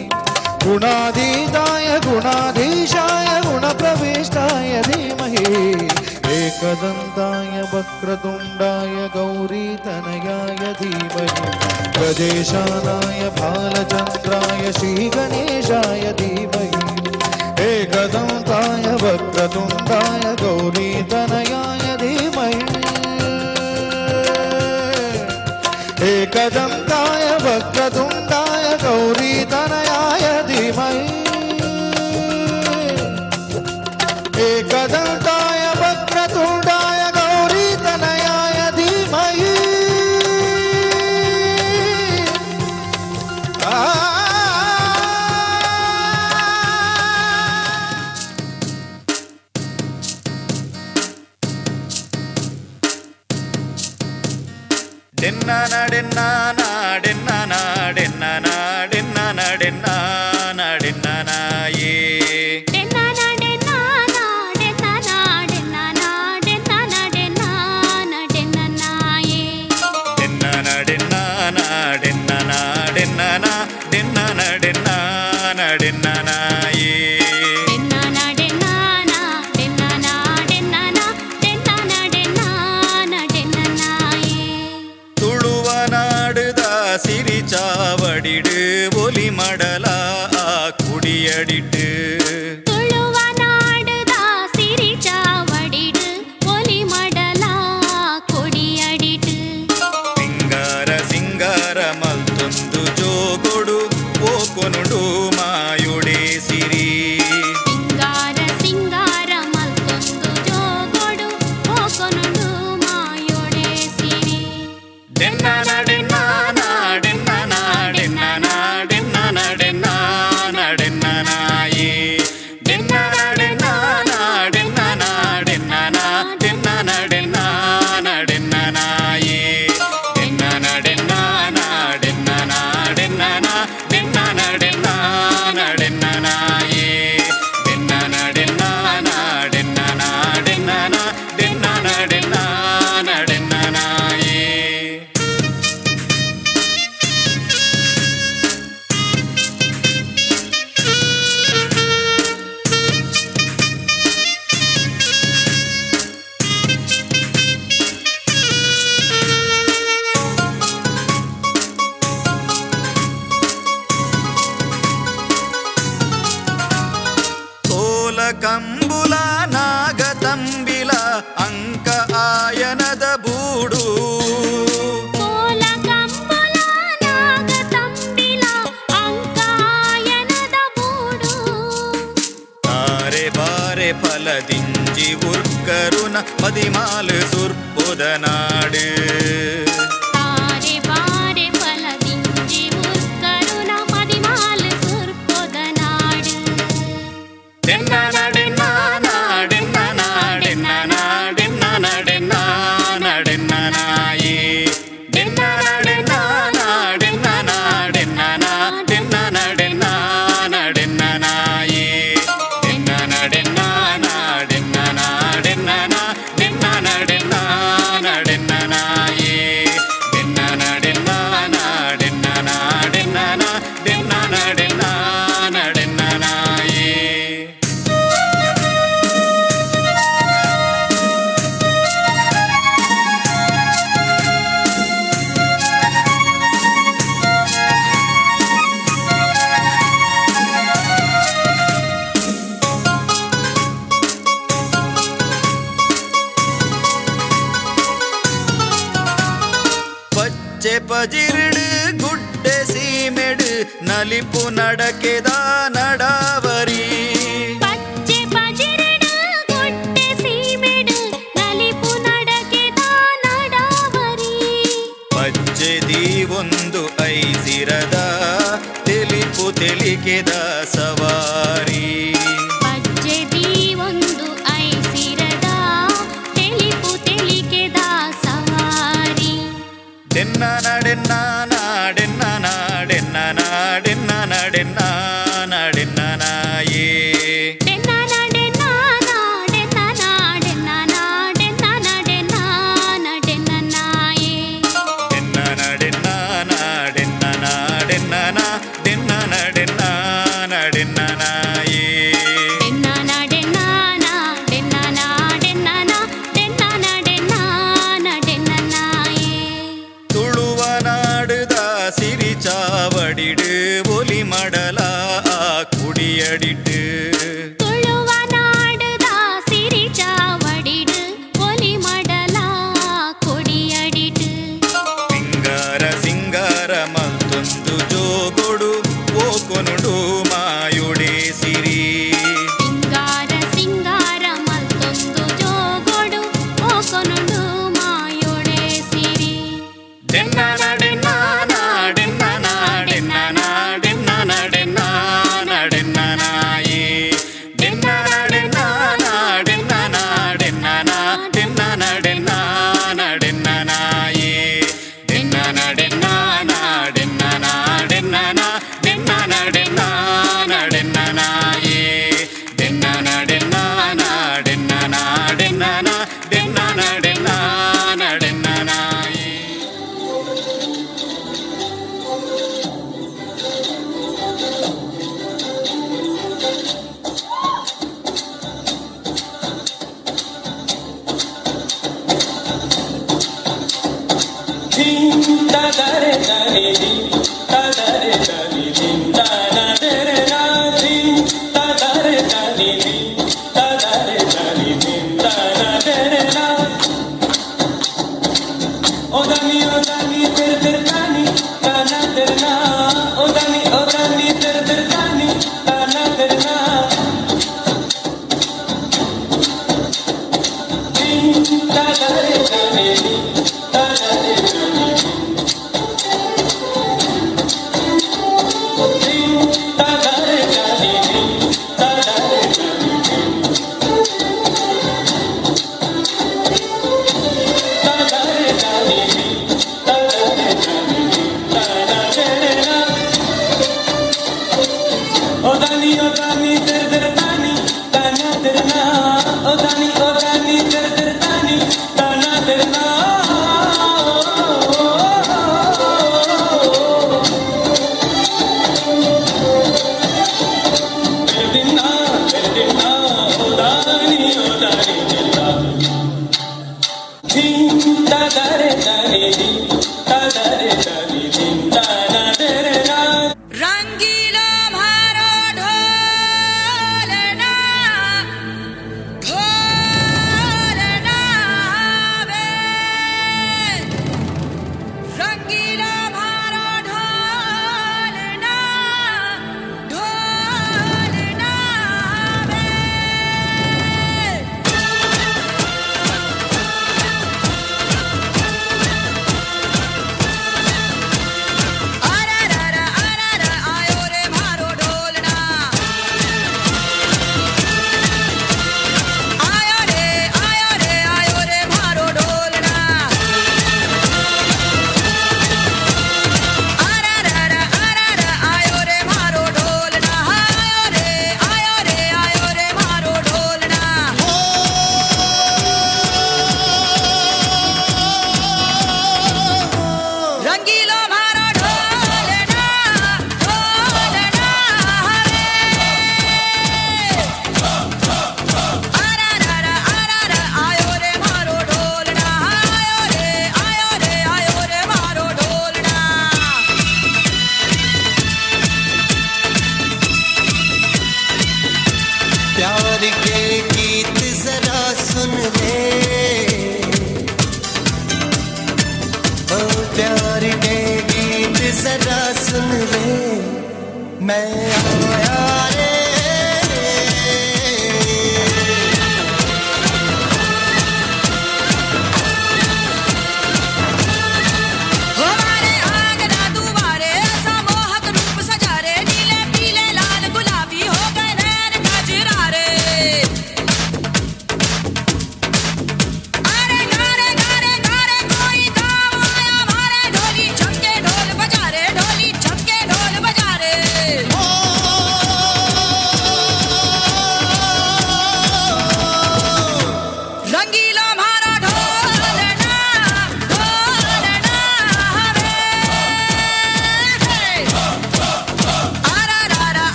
गुणाधीताय गुणाधीशाय गुणप्रविष्टाय धीमहि एकदन्ताय वक्रतुण्डाय गौरीतनयाय धीमहि गजेशानाय भालचन्द्राय श्रीगणेशाय धीमहि एकदन्ताय वक्रतुण्डाय गौरीतनयाय धीमहि एकदन्ताय वक्रतुण्डाय गौरीतनयाय धीमहि एकदन्ताय वक्रतुण्डाय गौरीतनयाय धीमहि ಡೆನ್ನಾನ ಡೆನ್ನಾನ ಡೆನ್ನಾನ ಡೆನ್ನಾನ ಡೆನ್ನಾನ ಡೆನ್ನಾನ ಡೆನ್ನಾನ ಯೇ ಡೆನ್ನಾನ ಡೆನ್ನಾನ ಡೆನ್ನಾನ ಡೆನ್ನಾನ ಡೆನ್ನಾನ ಡೆನ್ನಾನ ಡೆನ್ನಾನ ಯೇ ಡೆನ್ನಾನ ಡೆನ್ನಾನ ಡೆನ್ನಾನ ಡೆನ್ನಾನ ಡೆನ್ನಾನ ಡೆನ್ನಾನ ಡೆನ್ನಾನ ಯೇ ಡೆನ್ನಾನ ಡೆನ್ನಾನ ಡೆನ್ನಾನ ಡೆನ್ನಾನ ಡೆನ್ನಾನ ಡೆನ್ನಾನ ಡೆನ್ನಾನ ಯೇ ತುಳುವ ನಾಡುದ ಸಿರಿ ಚಾವಡಿಡು ಒಲಿ ಮಡಲ ಕುಡಿಯಡಿಟ್ಟು ತುಳುವ ನಾಡುದ ಸಿರಿ ಚಾವಡಿಡು ಒಲಿ ಮಡಲ ಕೊಡಿಯಡಿಟ್ಟು ಸಿಂಗಾರ ಸಿಂಗಾರ ಮಲ್ತೊಂದು ಜೋಗೊಡು ಓಕೊನುಡು ಮಾಯುಡೆ ಸಿರಿ ಸಿಂಗಾರ ಸಿಂಗಾರ ಮಲ್ತೊಂದು ಜೋಗೊಡು ಹೋಕೊನುಡು ಮಾಯೊಡೆ ಸಿರಿ ಡೆನ್ನಾನ ಡೆನ್ನಾನ ಡೆನ್ನಾನ ಡೆನ್ನಾನ ಡೆನ್ನಾನ ಡೆನ್ನಾನ ಡೆನ್ನಾನ ಯೇ ಡೆನ್ನಾನ ಡೆನ್ನಾನ ಡೆನ್ನಾನ ಡೆನ್ನಾನ ಡೆನ್ನಾನ ಡೆನ್ನಾನ ಡೆನ್ನಾನ ಯೇ ಡೆನ್ನಾನ ಡೆನ್ನಾನ ಡೆನ್ನಾನ ಡೆನ್ನಾನ ಡೆನ್ನಾನ ಡೆನ್ನಾನ ಡೆನ್ನಾನ ಯೇ ಡೆನ್ನಾನ ಡೆನ್ನಾನ ಡೆನ್ನಾನ ಡೆನ್ನಾನ ಡೆನ್ನಾನ ಡೆನ್ನಾನ ಡೆನ್ನಾನ ಯೇ ಕೋಲ ಕಂಬುಲ ನಾಗತಂಬಿಲ ಅಂಕ ಆಯನದ ಬೂಡು ಕೋಲ ಕಂಬುಲ ನಾಗ ತಂಬಿಲ ಅಂಕಾಯನದ ಬೂಡು ತಾರೆ ಬಾರೆ ಫಲದಿಂಜಿ ಉರ್ಕರುನ ಮದಿಮಾಲು ಸುರ್ಪುದ ನಾಡು ತಾರೆ ಬಾರೆ ಫಲದಿಂಜಿ ಮುರ್ಕರುನ ಮದಿಮಾಲು ಸುರ್ಪೊದ ನಾಡು ಡೆನ್ನಾನ ಡೆನ್ನಾನ ಡೆನ್ನಾನ ಡೆನ್ನಾನ ಡೆನ್ನಾನ ಡೆನ್ನಾನ ಡೆನ್ನಾನ ಯೇ ಡೆನ್ನಾನ ಡೆನ್ನಾನ ಡೆನ್ನಾನ ಡೆನ್ನಾನ ಡೆನ್ನಾನ ಡೆನ್ನಾನ ಡೆನ್ನಾನ ಯೇ ಡೆನ್ನಾನ ಡೆನ್ನಾನ ಡೆನ್ನಾನ ಡೆನ್ನಾನ ಡೆನ್ನಾನ ಡೆನ್ನಾನ ಡೆನ್ನಾನ ಯೇ ಡೆನ್ನಾನ ಡೆನ್ನಾನ ಡೆನ್ನಾನ ಡೆನ್ನಾನ ಡೆನ್ನಾನ ಡೆನ್ನಾನ ಡೆನ್ನಾನ ಯೇ ಪಚ್ಚೆ ಪಜಿರ್ಡು ಗುಡ್ಡೆ ಸೀಮೆಡು ನಲಿಪು ನಡಕೆದ ನಡಾವರಿ ಪಚ್ಚೆ ಪಜಿರಡು ಗುಡ್ಡೆ ಸೀಮೆಡು ನಲಿಪು ನಡಕೆದ ನಡಾವರಿ ಪಚ್ಚೆ ದೀವೊಂದು ಐಸಿರದ ತೆಲಿಪು ತೆಲಿಕೆದ ಸವಾರಿ ಪಚ್ಚೆ ದೀವೊಂದು ಐಸಿರದ ತೆಲಿಪು ತೆಲಿಕೆದ ಸವಾರಿ ಡೆನ್ನಾನ ಡೆನ್ನಾನ ಡೆನ್ನಾನ ಡೆನ್ನಾನ ಡೆನ್ನಾನ ಡೆನ್ನಾನ ಡೆನ್ನಾನ ಯೇ ಡೆನ್ನಾನ ಡೆನ್ನಾನ ಡೆನ್ನಾನ ಡೆನ್ನಾನ ಡೆನ್ನಾನ ಡೆನ್ನಾನ ಡೆನ್ನಾನ ಯೇ ಡೆನ್ನಾನ ಡೆನ್ನಾನ ಡೆನ್ನಾನ ಡೆನ್ನಾನ ಡೆನ್ನಾನ ಡೆನ್ನಾನ ಡೆನ್ನಾನ ಯೇ ಡೆನ್ನಾನ ಡೆನ್ನಾನ ಡೆನ್ನಾನ ಡೆನ್ನಾನ வடிடு ஒலி மடலா குடியடிட்டு సింగార సింగార మల్తొందు జోగొడు ఓ కొనుడు మాయుడే సిరి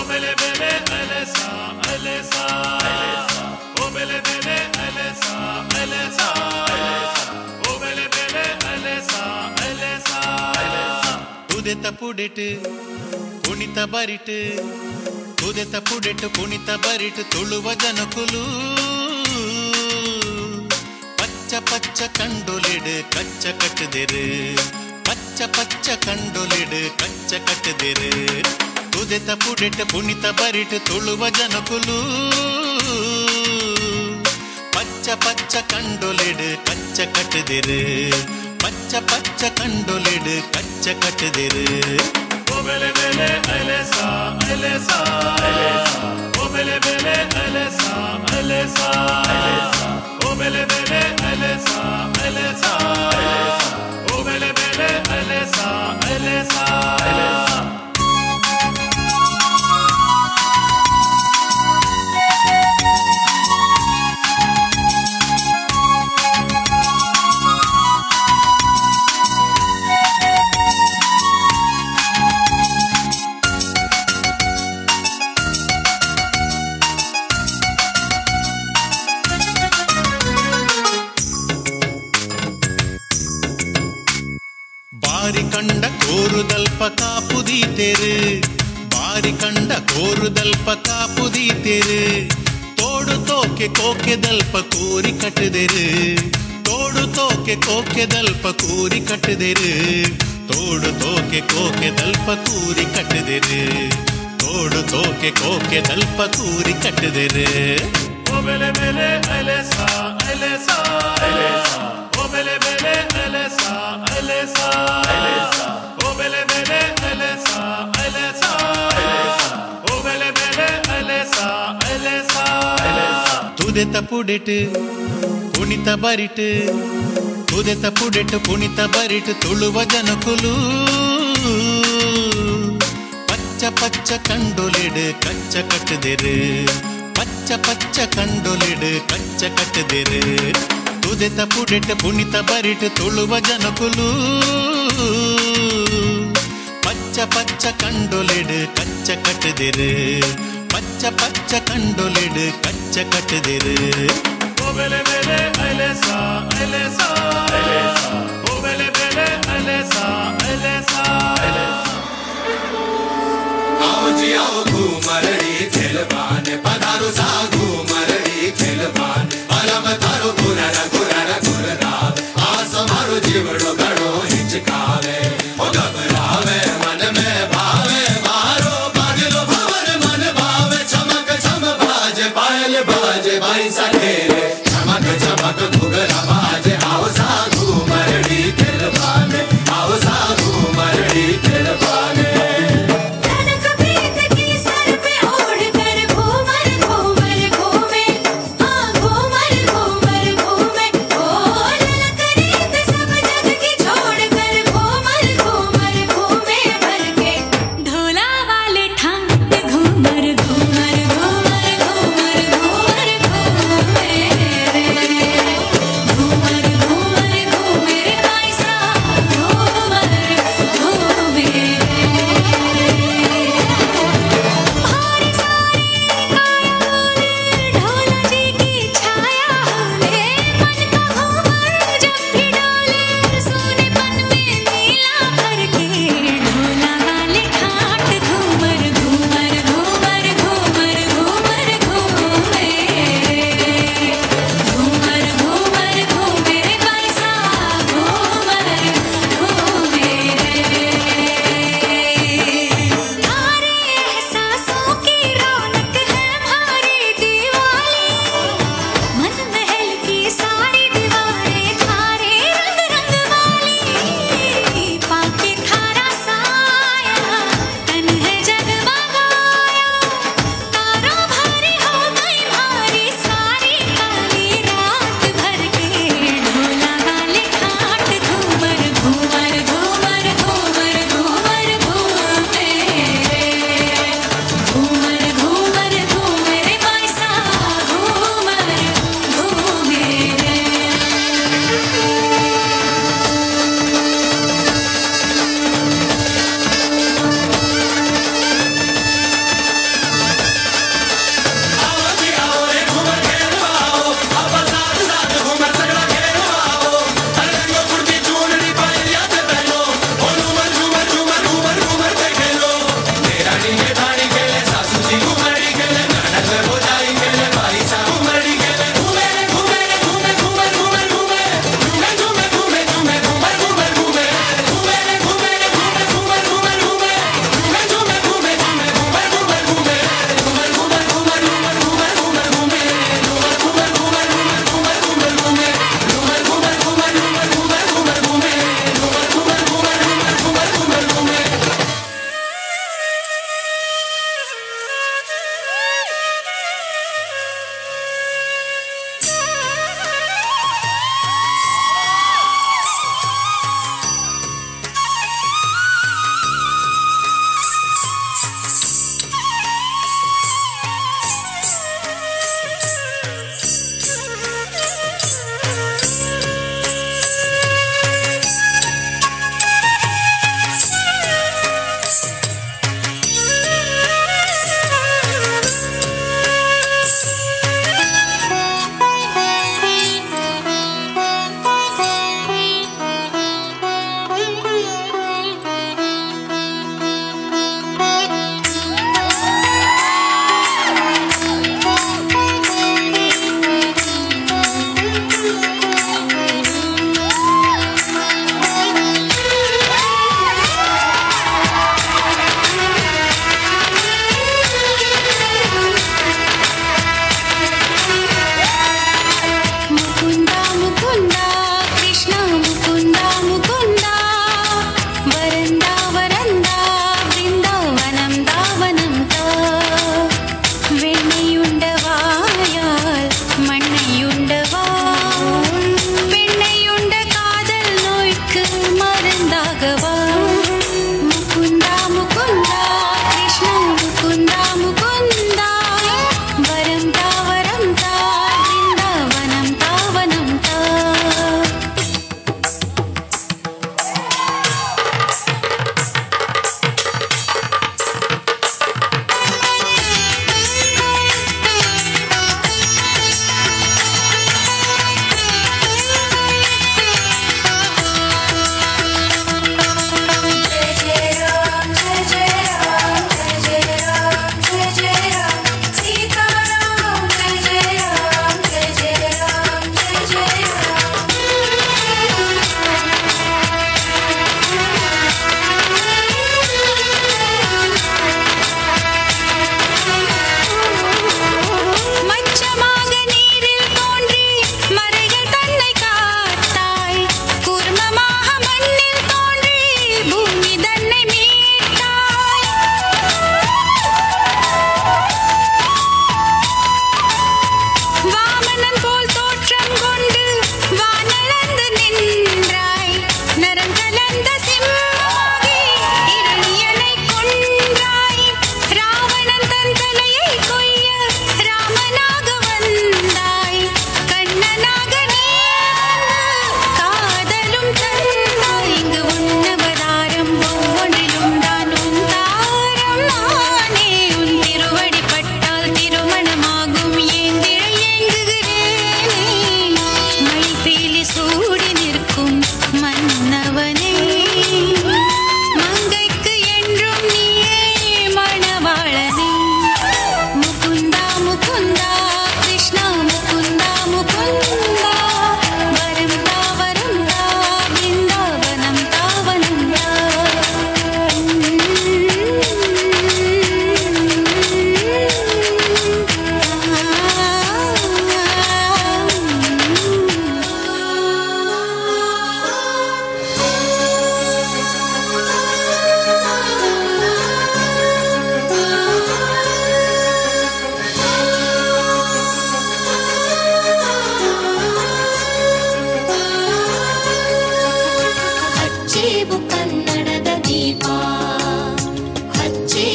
bele bele Elesa, Elesa, oh bele bele, Elesa, Elesa, oh bele bele, Elesa, Elesa. ಉದೆತ ಪುಡೆಟ್ ಪುಣಿತ ಬರಿಟ್ ಉದೆತ ಪುಡೆಟ್ ಪುಣಿತ ಬರಿಟ್ ತುಳುವ ಜನಕುಲು ಪಚ್ಚ ಪಚ್ಚ ಕಂಡೊಲಿಡ್ ಕಚ್ಚ ಕಟ್ಟದಿರು ಪಚ್ಚ ಪಚ್ಚ ಕಂಡೊಲಿಡ್ ಕಚ್ಚ ಕಟ್ಟದಿರು ಉದೆತ ಪುಡೆಟ್ ಪುಣಿತ ಬರಿಟ್ ತುಳುವ ಜನಕುಲು ಪಚ್ಚ ಪಚ್ಚ ಕಂಡೊಲಿಡ್ ಕಚ್ಚ ಕಟ್ಟದಿರು ಪಚ್ಚ ಪಚ್ಚ ಕಂಡೊಲಿಡ್ ಕಚ್ಚ ಕಟ್ಟದಿರು Oh bele bele, Elesa, Elesa, oh bele bele, Elesa, Elesa, oh bele bele, Elesa, Elesa, oh bele bele, Elesa, Elesa. ಬಾರಿ ಕಂಡ ಕೋರುದಲ್ಪ ಕಾಪುದೀತೆರು ಬಾರಿ ಕಂಡ ಕೋರುದಲ್ಪ ಕಾಪುದೀತೆರು ತೋಡು ತೋಕೆ ಕೋಕೆದಲ್ಪ ಕೂರಿ ಕಟ್ಟದಿರು ತೋಡು ತೋಕೆ ಕೋಕೆದಲ್ಪ ಕೂರಿ ಕಟ್ಟದಿರು ತೋಡು ತೋಕೆ ಕೋಕೆದಲ್ಪ ಕೂರಿ ಕಟ್ಟದಿರು ತೋಡು ತೋಕೆ ಕೋಕೆದಲ್ಪ ಕೂರಿ ಕಟ್ಟದಿರು Oh bele bele, Elesa, Elesa, oh bele bele, Elesa, Elesa, oh bele bele, Elesa, Elesa, oh bele bele, Elesa, Elesa. ತುದೆತ ಪುಡೆಟ್ ಪುಣಿತ ಬರಿಟ್ ತುದೆತ ಪುಡೆಟ್ ಪುಣಿತ ಬರಿಟ್ ತುಳುವ ಜನಕುಲು ಪಚ್ಚ ಪಚ್ಚ ಕಂಡೊಲಿಡ್ ಕಚ್ಚ ಕಟ್ಟದಿರು ಪಚ್ಚ ಪಚ್ಚ ಕಂಡೊಲಿಡ್ ಕಚ್ಚ ಕಟ್ಟದಿರು ತುದೆತ ಪುಡೆಟ್ ಪುಣಿತ ಬರಿಟ್ ತುಳುವ ಜನಕುಲು ಪಚ್ಚ ಪಚ್ಚ ಕಂಡೊಲಿಡ್ ಕಚ್ಚ ಕಟ್ಟದಿರು ಪಚ್ಚ ಪಚ್ಚ ಕಂಡೊಲಿಡ್ ಕಚ್ಚ ಕಟ್ಟದಿರು Oh bele bele, Elesa, Elesa, oh bele bele, Elesa, Elesa. आओ जी आओ घूमरड़ी खेलबान पधारो सा घूमरड़ी खेलबान अलम थारो गुररा गुररा गुररा आस मारो जीवड़ो गड़ो हिचकावे ओ घबरावे मन में भावे मारो बादलो भवर मन भावे चमक चम बाजे पायल बाजे बाई सा खेले चमक चमक घुघरा बाजे आओ सा घूमरड़ी खेलबान आओ सा घूमरड़ी खेलबान तनक पीत की सर पे ओढ़ कर घूम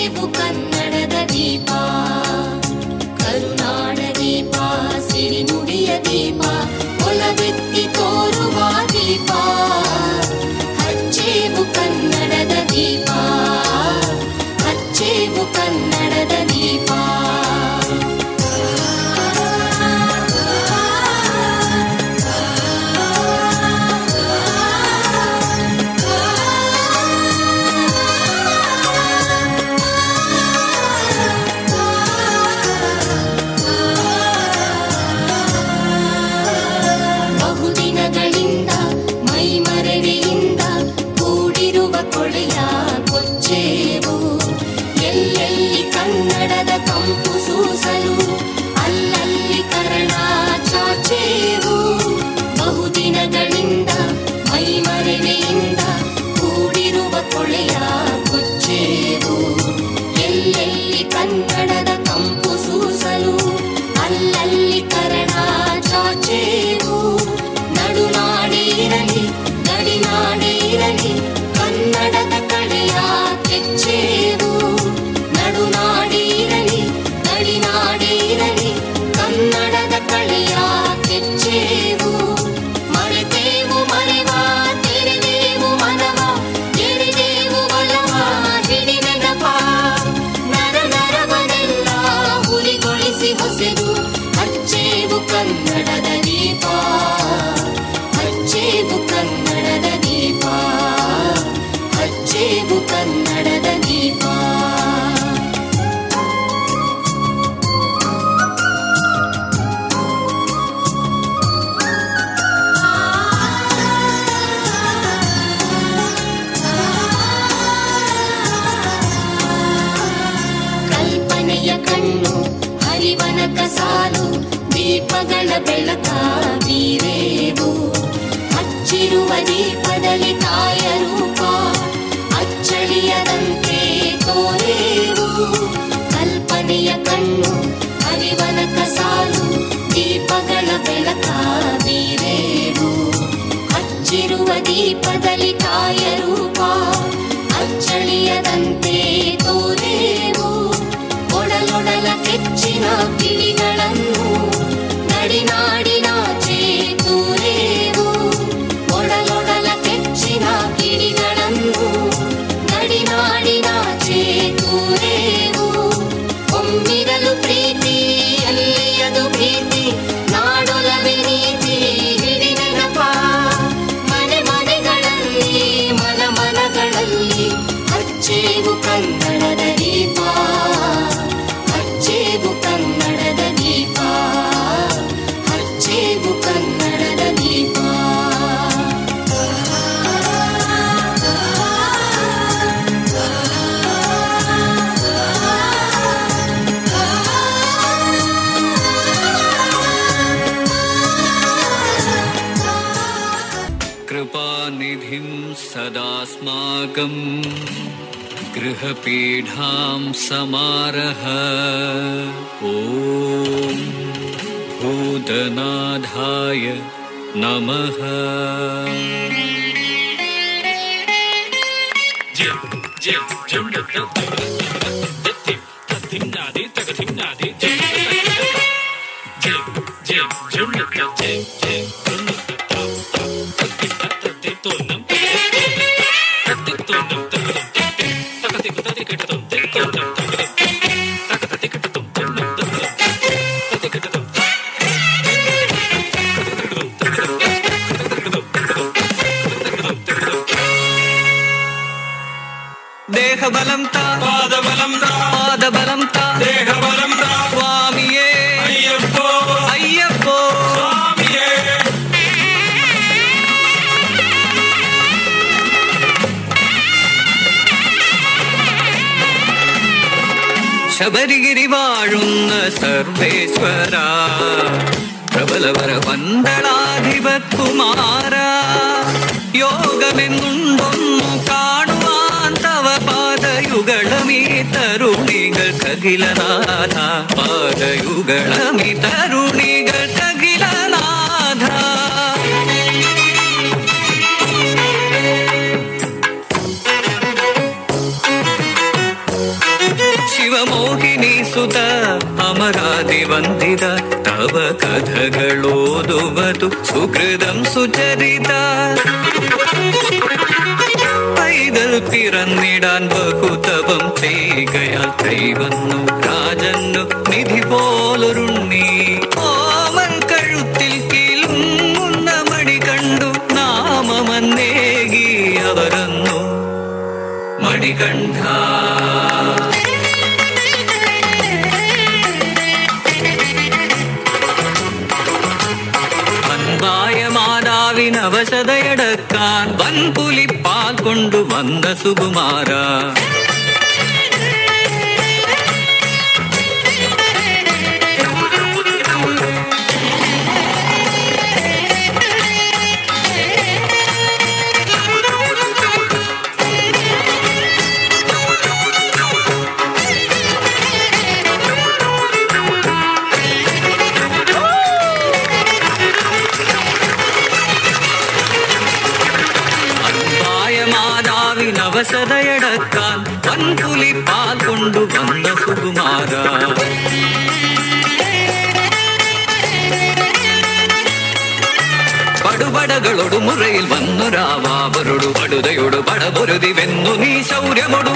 ಹಚ್ಚೇವು ಕನ್ನಡದ ದೀಪ, ಕರುನಾಡ ದೀಪ, ಸಿರಿನುಡಿಯ ದೀಪ, ಒಲವೆತ್ತಿ ತೋರುವ ದೀಪ. ಹಚ್ಚೇವು ಕನ್ನಡದ ದೀಪ, ಹಚ್ಚೇವು ಕನ್ನಡದ ದೀಪ. ಬಹುದಿನಗಳಿಂದ ಮೈಮರೆಯಿಂದ ಕೂಡಿರುವ ಕೊಳೆಯ ಕೊಚ್ಚೇವು, ಎಲ್ಲೆಲ್ಲಿ ಕನ್ನಡದ ಕಂಪು ಸೂಸಲು ಅಲ್ಲಲ್ಲಿ ಕರ್ಣ ಚಾಚೇವು. ಬಹುದಿನಗಳಿಂದ ಮೈಮರೆಯಿಂದ ಕೂಡಿರುವ ಕೊಳೆಯ ಕೊಚ್ಚೇವು, ಎಲ್ಲೆಲ್ಲಿ ಕನ್ನಡದ ಕಂಪು ಸೂಸಲು ಅಲ್ಲಲ್ಲಿ ಕರ್ಣ ಚಾಚೇವು. ನಡುನಾಡೇ ಇರಲಿ ಗಡಿನಾಡೇ ಇರಲಿ ಕನ್ನಡದ ಕಡೆಯ ಕೆಚ್ಚೇವು. ನಡುನಾಡೇ ಇರಲಿ ಗಡಿನಾಡೇ ಇರಲಿ ಕನ್ನಡದ ಕಡೆಯ ಕೆಚ್ಚೇವು. ಮರೆತೇವು ಮರೆವ ತೆರೆದೇವು ಮನವ, ಎಳೆದೇವು ಒಲವ ಹಿಡಿ ನೆನಪ. ನರ ನರವನೆಲ್ಲ ಹುರಿಗೊಳಿಸಿ ಹೊಸೆದು ಹಚ್ಚೇವು ಕನ್ನಡದ ದೀಪ, ಹಚ್ಚೇವು ಕನ್ನಡದ ದೀಪ, ಹಚ್ಚೇವು ಕನ್ನಡದ ದೀಪ. ಕಲ್ಪನೆಯ ಕಣ್ಣು ಹರಿವನಕ ಸಾಲು, ದೀಪಗಳ ಬೆಳಕ ಬೀರೇವು. ಹಚ್ಚಿರುವ ದೀಪದಲ್ಲಿ ತಾಯ ರೂಪ ಅಚ್ಚಳಿಯದಂತೆ ತೋರೇವು. ಕಲ್ಪನೆಯ ಕಣ್ಣು ಹರಿವನಕ ಸಾಲು, ದೀಪಗಳ ಬೆಳಕ ಬೀರೇವು. ಹಚ್ಚಿರುವ ದೀಪದಲ್ಲಿ ತಾಯ ರೂಪ ಅಚ್ಚಳಿಯದಂತೆ ತೋರೇವು. ಒಡಲೊಡಲ ಕೆಚ್ಚಿನ ಕಿಡಿಗಳನ್ನು ನಡಿನಾಡಿನಾಚೆ ತೂರೇವು. ಒಡಲೊಡಲ ಕೆಚ್ಚಿನ ಕಿಡಿಗಳನ್ನು ನಡಿನಾಡಿನಾಚೆ ತೂರೇವು. ಒಮ್ಮಿರಲು ಪ್ರೀತಿ ಅಲ್ಲಿಯದು ಭೀತಿ, ನಾಡೊಲವೇ ನೀತಿ ಹಿಡಿ ನೆನಪ. ಮನೆ ಮನೆಗಳಲ್ಲಿ ಮನ ಮನಗಳಲ್ಲಿ ಹಚ್ಚೇವು ಕನ್ನಡದ ದೀಪ, ಹಚ್ಚೇವು ಕನ್ನಡದ ದೀಪ, ಹಚ್ಚೇವು ಕನ್ನಡದ ದೀಪ. कृपानिधिं सदास्माकं गृहपीठां समारः. ॐ भूतनाथाय नमः. ದೇಹಬಲಂ ತಾ ಪಾದಬಲಂ ತಾ ಪಾದಬಲಂ ತಾ ದೇಹಬಲಂ ತಾ ಸ್ವಾಮಿಯೇ ಅಯ್ಯಪ್ಪೋ ಅಯ್ಯಪ್ಪೋ ಸ್ವಾಮಿಯೇ. ശബരിഗിരി വാഴുന്ന സർവേശ്വര, പ്രബലവര പന്തളാധിപകുമാര, യോഗമെന്നുണ്ടൊന്നു കാണുവാൻ തവ പാദയുഗളമീ തരുണികൾക്കഖിലനാഥ, പാദയുഗളമീ തരുണികൾക്കഖിലനാഥ. ಶಿವಮೋಹಿನಿ ಸುತ ಅಮರಾದಿವಂದಿತ ತವ ಕಥಗಳೋದುವುದು സുഹൃതം സുചരിത പൈതൽ പിറന്നിടാൻ ബഹുതപം ചെയ്യുകയാൽ കൈവന്നു രാജന്നു നിധി പോലൊരുണ്ണി ഓമൻ കഴുത്തിൽ കിലുങ്ങുന്ന മണി കണ്ടു നാമമന്നേകി അവരന്നു മണികണ്ഠ. അവശതയടക്കാൻ വൻപുലിപ്പാൽ കൊണ്ടു വന്ന സുകുമാര അവശതയടക്കാൻ വൻപുലിപ്പാൽ കൊണ്ടു വന്ന സുകുമാര. പടുപടകളോടു മുറയിൽ വന്നൊരാവാവരോടു പടുതയോടു പടപൊരുതി വെന്നു നീ ശൗര്യമൊടു.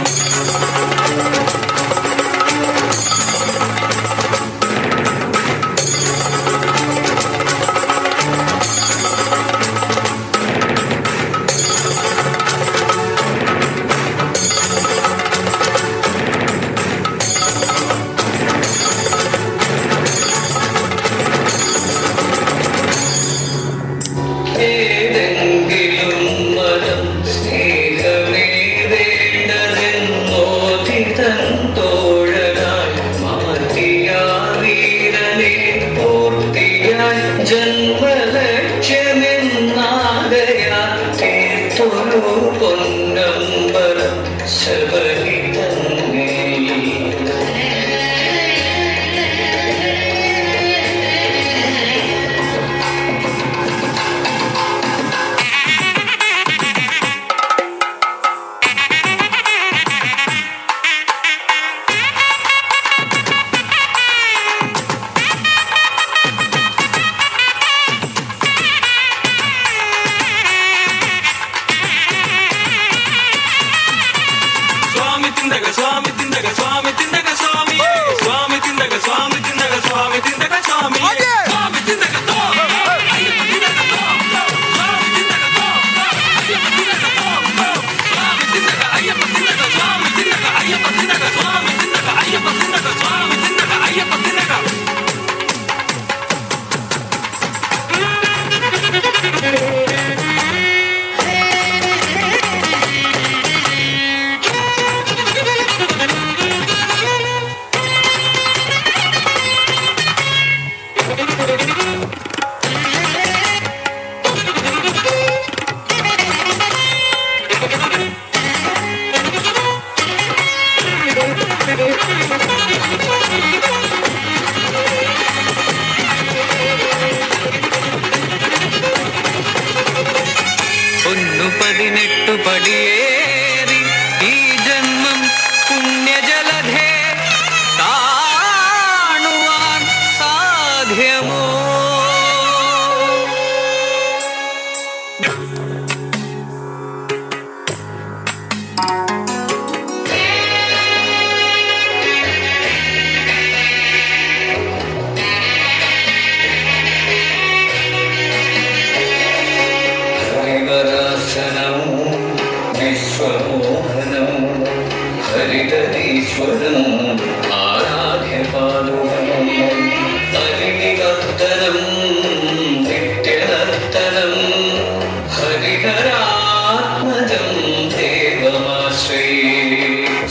പടിയേറി ഈ ജന്മം പുണ്യജലധേ കാണുവാൻ സാധ്യമോ? ഹരിതീശ്വരം ആരാധ്യപാദം ഹരിനിവർത്തനം നിത്യനർത്തനം ഹരിഹരാത്മജം ദേവമാശ്രയേ.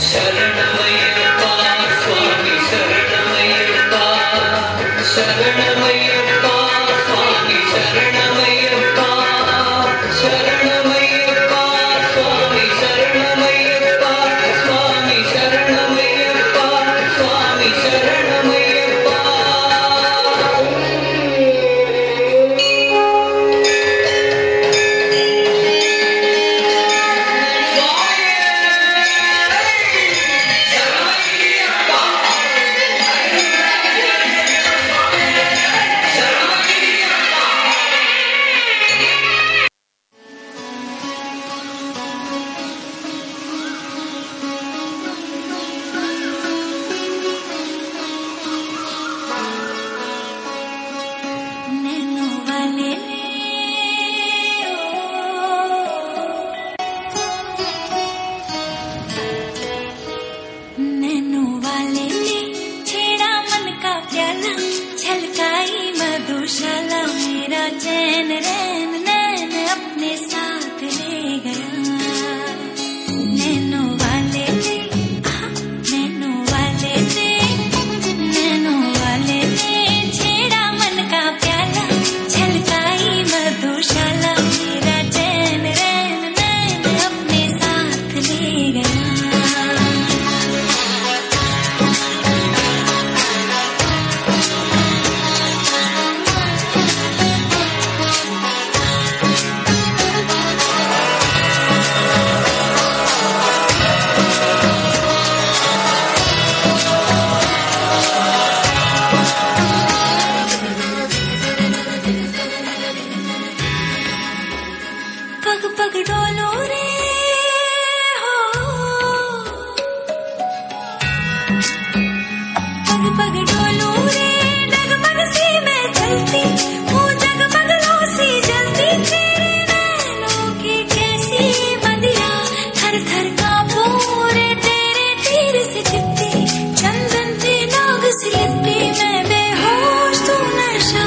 ശരണമയ്യപ്പ സ്വാമി ശരണമയ്യപ്പ ശരണമയ്യപ്പ സ്വാമി ശരണമയ്യപ്പ ശരണമയ്യപ്പ സ്വാമി ശരണമയ്യപ്പ സ്വാമി ശരണമയ്യപ്പ സ്വാമി ശരണമയ്യപ്പ चैन रैन नैन अपने साथ ले गया नैनो वाले थे नैनो वाले थे नैनो वाले थे छेड़ा मन का प्याला छलकाई मधुशाला मेरा चैन रैन नैन अपने साथ ले गया पग पग डोलो रे हो पग पग डोलो रे डगमग सी मैं चलती हूँ जगमग लो सी जलती तेरे नैनों की कैसी बंदिया थर थर कांपो रे तेरे तीर से चिपटी चंदन से नाग से लिपटी मैं बेहोश तू नशा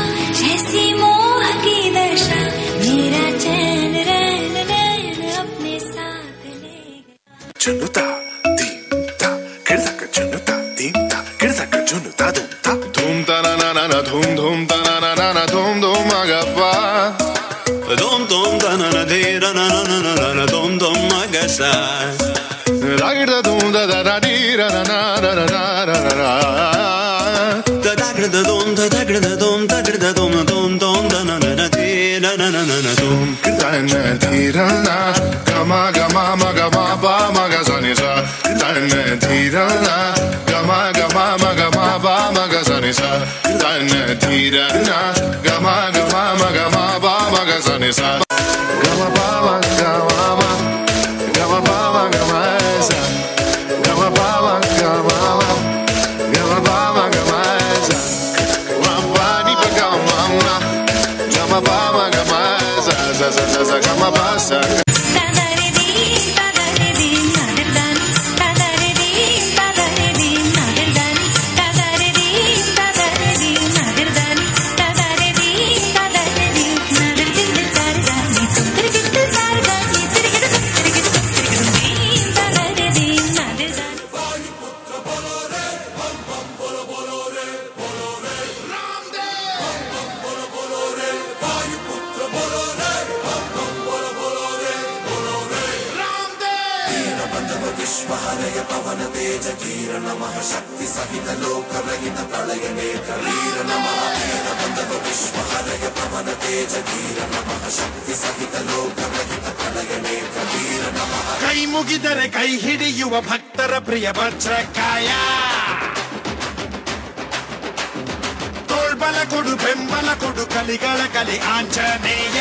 ऐसी मोह की दशा मेरा चैन रैन नैन अपने साथ ले जुनुता दीमता किड़दक जुनुता दीमता किड़दक जुनुता दूमता धूम तना ना ना ना धूम धूम तना ना ना ना धूम धूम मगपा Dom dom da na na de ra na na na na na dom dom magasa. रागिड़ धूम दा दा दा दी रा ना ना ना ना ना ना ना Da da gra da dom da gra da dom da gra da dom dom dom da na na na de na na na na na dom. Kirtan dhirana gama gama magama ba magazani sa Kirtan dhirana gama gama magama ba magazani sa Kirtan dhirana gama gama magama ba magazani sa Gama ba gama ba gama ba gama sa Gama ba gama ba gama ba gama sa Gama ni ba gama gama ba gama sa sa sa sa sa gama ba sa तादारे दीन नादरदानी तादारे दीन नादरदानी तादारे दीन नादरदानी तादारे दीन नादरदानी नादर दिल तारदानी तुर दिल तारदानी तिरगिड़ दीन तादारे दीन नादरदानी ಕೈ ಮುಗಿದರೆ ಕೈ ಹಿಡಿಯುವ ಭಕ್ತರ ಪ್ರಿಯ ವಜ್ರಕಾಯ ತೋಳ್ಬಲ ಕೊಡು ಬೆಂಬಲ ಕೊಡು ಕಲಿಗಳ ಕಲಿ ಆಂಜನೇಯ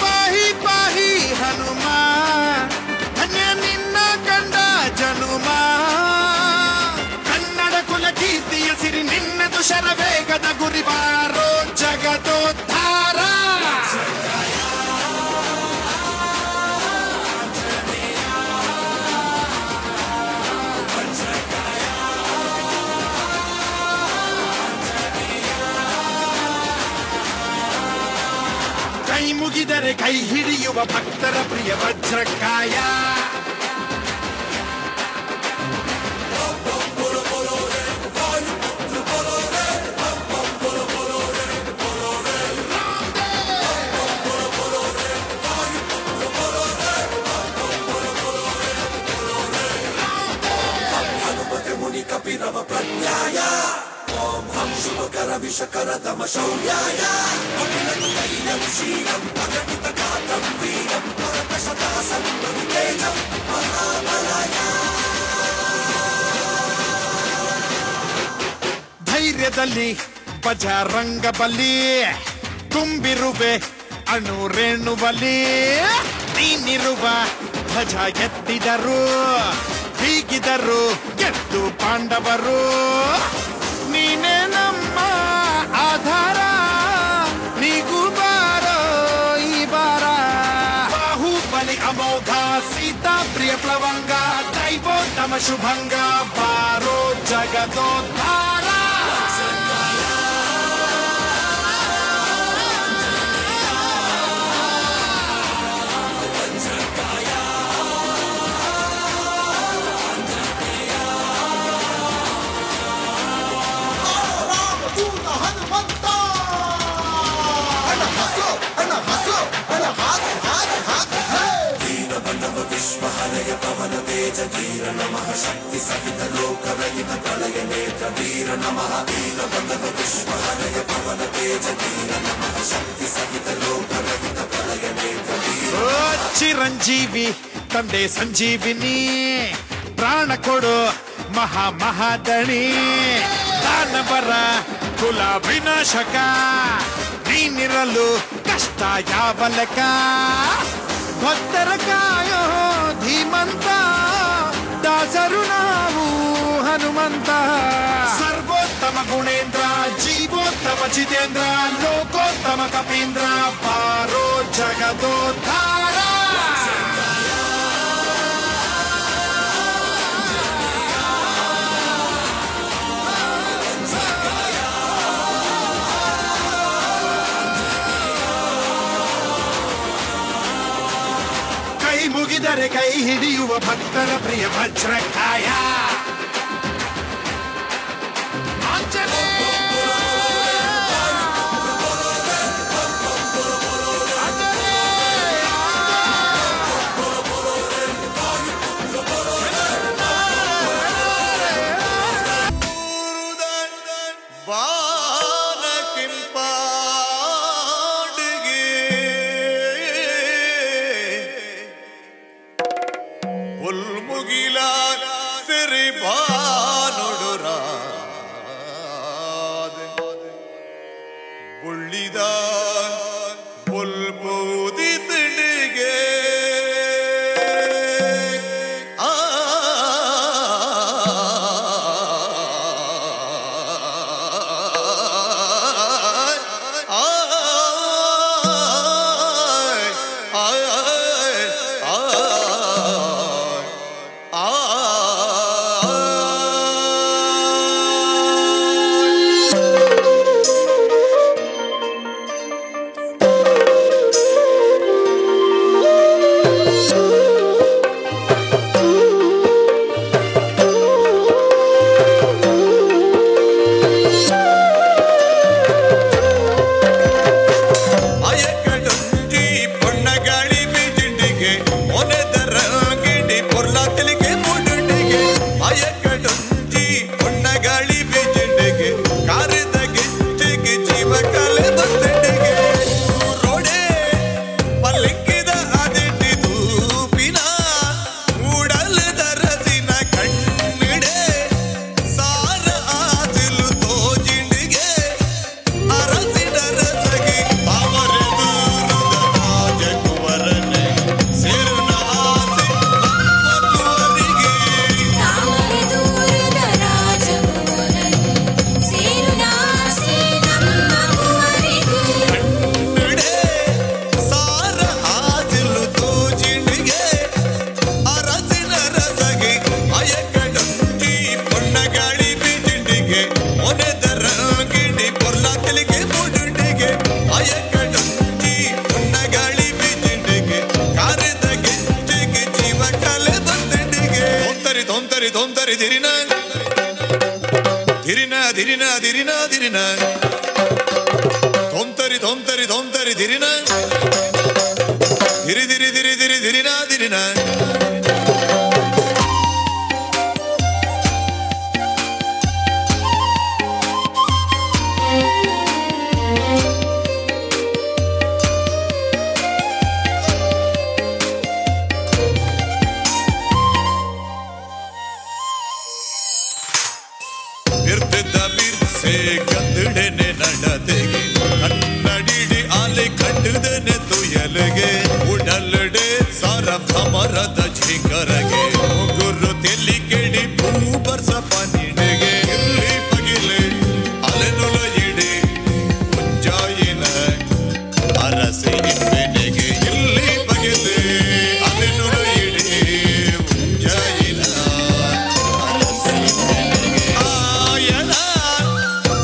ಪಾಹಿ ಪಾಹಿ ಹನುಮ ಧನ್ಯ ನಿನ್ನ ಕಂಡ ಜನುಮ ಕನ್ನಡ ಕುಲ ಕೀರ್ತಿಯ ಸಿರಿ ನಿನ್ನದು ಶರವೇಗದ ಗುರಿ ಬಾರೋ ಜಗದೋದ್ಧಾರ ಕೈ ಮುಗಿದರೆ ಕೈ ಹಿಡಿಯುವ ಭಕ್ತರ ಪ್ರಿಯ ವಜ್ರಕಾಯ ಧೈರ್ಯದಲ್ಲಿ ಬಜರಂಗ ಬಲಿ ತುಂಬಿರುವೆ ಅಣುರೇಣುವಲಿ ನೀನಿರುವ ಧ್ವಜ ಎತ್ತಿದರು ಹೀಗಿದರು ಗೆದ್ದು ಪಾಂಡವರು ನೀನೇ ನಮ್ಮ ಆಧಾರ ನೀಗೂ ಬಾರೋ ಈ ಬಾರ ಬಾಹುಬಲಿ ಅಮೋಘ ಸೀತಾ ಪ್ರಿಯ ಪ್ಲವಂಗ ದೈವೋತ್ತಮ ಶುಭಂಗ ಬಾರೋ ಜಗದೋದ್ಧಾರ तेज धीर नमः शक्ति सहित लोक रहित प्रलय नेत्र वीर नमः वीरभद्र पुष्पहरय पवन तेज धीर नमः शक्ति सहित लोक रहित प्रलय नेत्र वीर ಚಿರಂಜೀವಿ ತಂದೆ ಸಂಜೀವಿನಿ ಪ್ರಾಣ ಕೊಡು ಮಹಾ ಮಹಾದಣಿ ದಾನವರ ಕುಲ ವಿನಾಶಕ ನೀನಿರಲು ಕಷ್ಟ ಯಾವ ಲೆಕ್ಕ ಭಕ್ತರ ಕಾಯೋ ಧೀಮಂತ ದಾಸರು ನಾವು ಹನುಮಂತ ಸರ್ವೋತ್ತಮ ಗುಣೇಂದ್ರ ಜೀವೋತ್ತಮ ಜಿತೇಂದ್ರ ಲೋಕೋತ್ತಮ ಕಪೀಂದ್ರ ಪಾರೋ ಜಗದೋದ್ಧಾರ ಕೈ ಮುಗಿದರೆ ಕೈ ಹಿಡಿಯುವ ಭಕ್ತರ ಪ್ರಿಯ ವಜ್ರಕಾಯ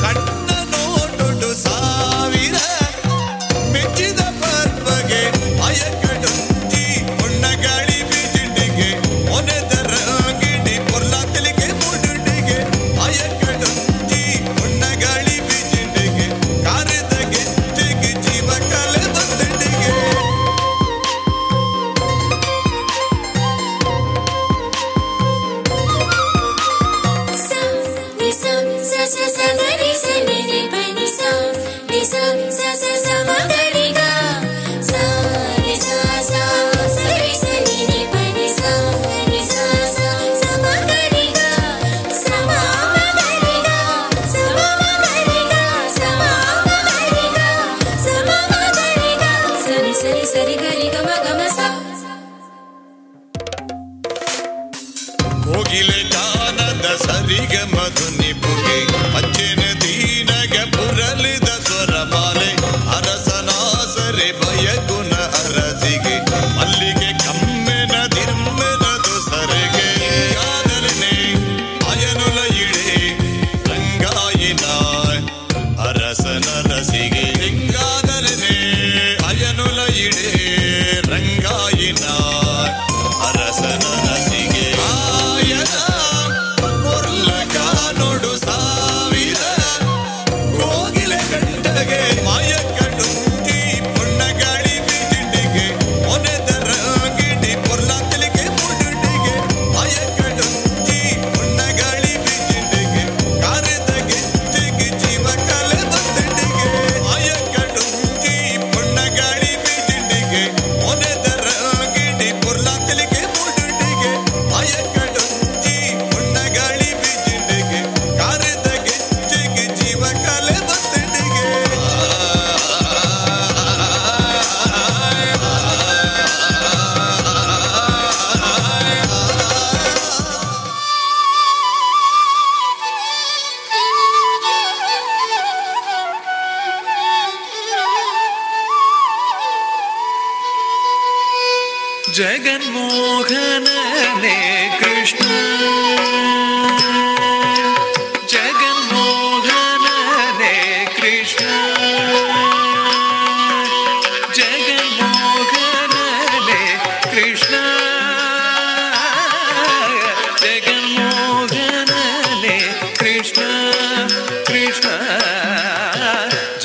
ಕಣ್ಣ ನೋಟೊಡು ಸಾ ಕೋಗಿಲೆ ಗಾನದ ಸರಿಗ ಮಧುನಿ ಪುಗೆ ಅಚ್ಚೆನ ದೀನಗ ಪುರಲಿದ ಸ್ವರಮಾಲೆ ಅರಸನಾಸರೆ ಬಯಗುನ ಅರಸಿಗೆ ಮಲ್ಲಿಗೆ ಕಮ್ಮೆನ ದಿರ್ಮೆನದು ಸರೆಗೆ ಯಾದಲನೆ ಅಯನುಲ ಇಡೆ ರಂಗಾಯಿನ ಅರಸನರಸಿಗೆ ಲಿಂಗಾದಲನೆ ಅಯನುಲ ಇಡೆ ರಂಗಾಯಿನ ಅರಸನರಸಿಗೆ ಆಯನ ಮುರ್ಲಕ ನೋಡು ಸಾವಿರ ಕೋಗಿಲೆ ಗಂಟಗೆ ಮಾಯ ಕಡುಂಗಿ ಪುಣ್ಣ ಗಾಡಿ ಬೀಜಿಂಡಿಗೆ ಒನೆದರ ಗಿಡಿ ಪೊರ್ಲಾತಲಿಗೆ ಮುಡುಡಿಗೆ ಮಾಯ ಕಡುಂಗಿ ಪುಣ್ಣ ಗಾಳಿ ಬೀಜಿಂಡಿಗೆ ಕಾರದ ಗೆಜ್ಜೆಗೆ ಜೀವ ಕಲೆ ಬಂದಿಡಿಗೆ ಮಾಯ ಕಡುಂಗಿ ಪುಣ್ಣ ಗಾಳಿ ಬೀಜಿಂಡಿಗೆ ಒನೆದರ ಗಿಡಿ ಪೊರ್ಲಾತಲಿಗೆ ಮುಡುಡಿಗೆ ಮಾಯ ಕಡುಂಗಿ ಪುಣ್ಣ ಗಾಳಿ ಬೀಜಿಂಡಿಗೆ ಕಾರದ ಗೆಜ್ಜೆಗೆ ಜೀವ ಕಲೆ ಬಂದಿಡಿಗೆ ಜಗನ್ಮೋಹನನೇ ಕೃಷ್ಣ ಜಗನ್ಮೋಹನನೇ ಕೃಷ್ಣ ಜಗನ್ಮೋಹನನೇ ಕೃಷ್ಣ ಜಗನ್ಮೋಹನನೇ ಕೃಷ್ಣ ಕೃಷ್ಣ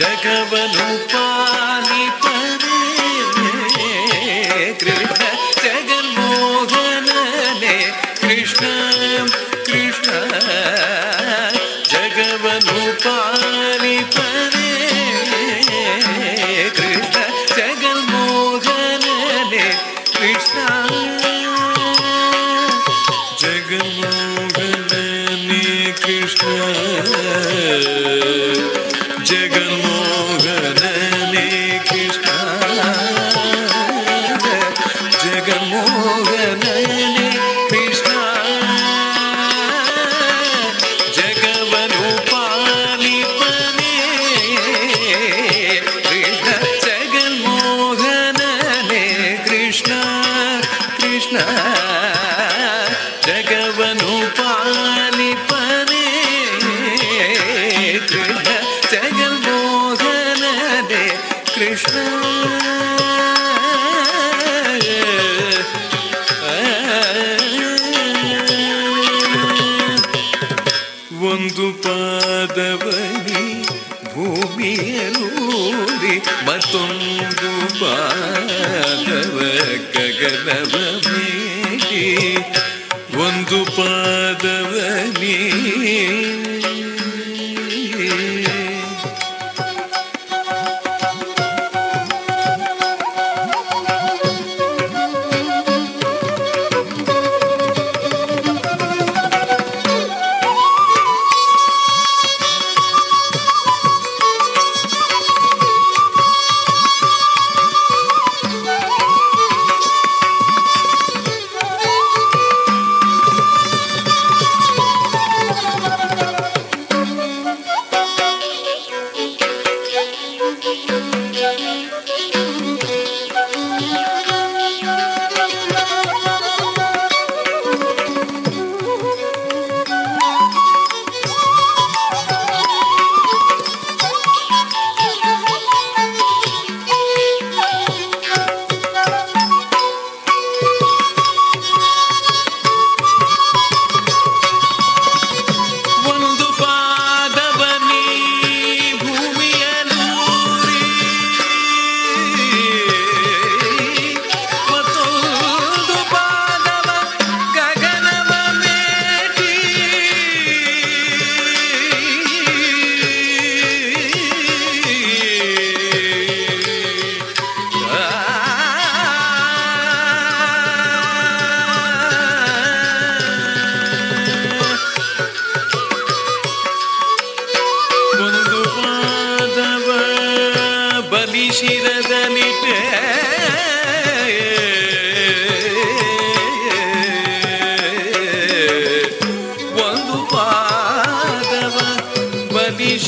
ಜಗವನು ಪಾಲಿಪನೇ ಕೃಷ್ಣ ಜಗನ್ಮೋಹನನೇ ಕೃಷ್ಣ ಕೃಷ್ಣ ಜಗವನು ಪಾಲಿಪನೇ ಕೃಷ್ಣ ಜಗನ್ಮೋಹನನೇ ಕೃಷ್ಣ ಜಗನ್ಮೋಹನನೇ ಕೃಷ್ಣ ಜಗನ್ಮೋಹನನೇ ಕೃಷ್ಣ ಜಗನ್ಮೋಹನನೇ ಕೃಷ್ಣ ಜಗವನು ಪಾಲಿಪನೇ ಕೃಷ್ಣ ಜಗನ್ಮೋಹನನೇ ಕೃಷ್ಣ ಕೃಷ್ಣ ಜಗವನು ಪಾಲಿಪನೇ ಕೃಷ್ಣ ಜಗನ್ಮೋಹನನೇ ಕೃಷ್ಣ ಒಂದು ಪಾದವನಿ ಭೂಮಿಯಲೂರಿ ಮತ್ತೊಂದು ಪಾದವ ಗಗನವ ಮೇಲಿ ಒಂದು ಪಾದವನಿ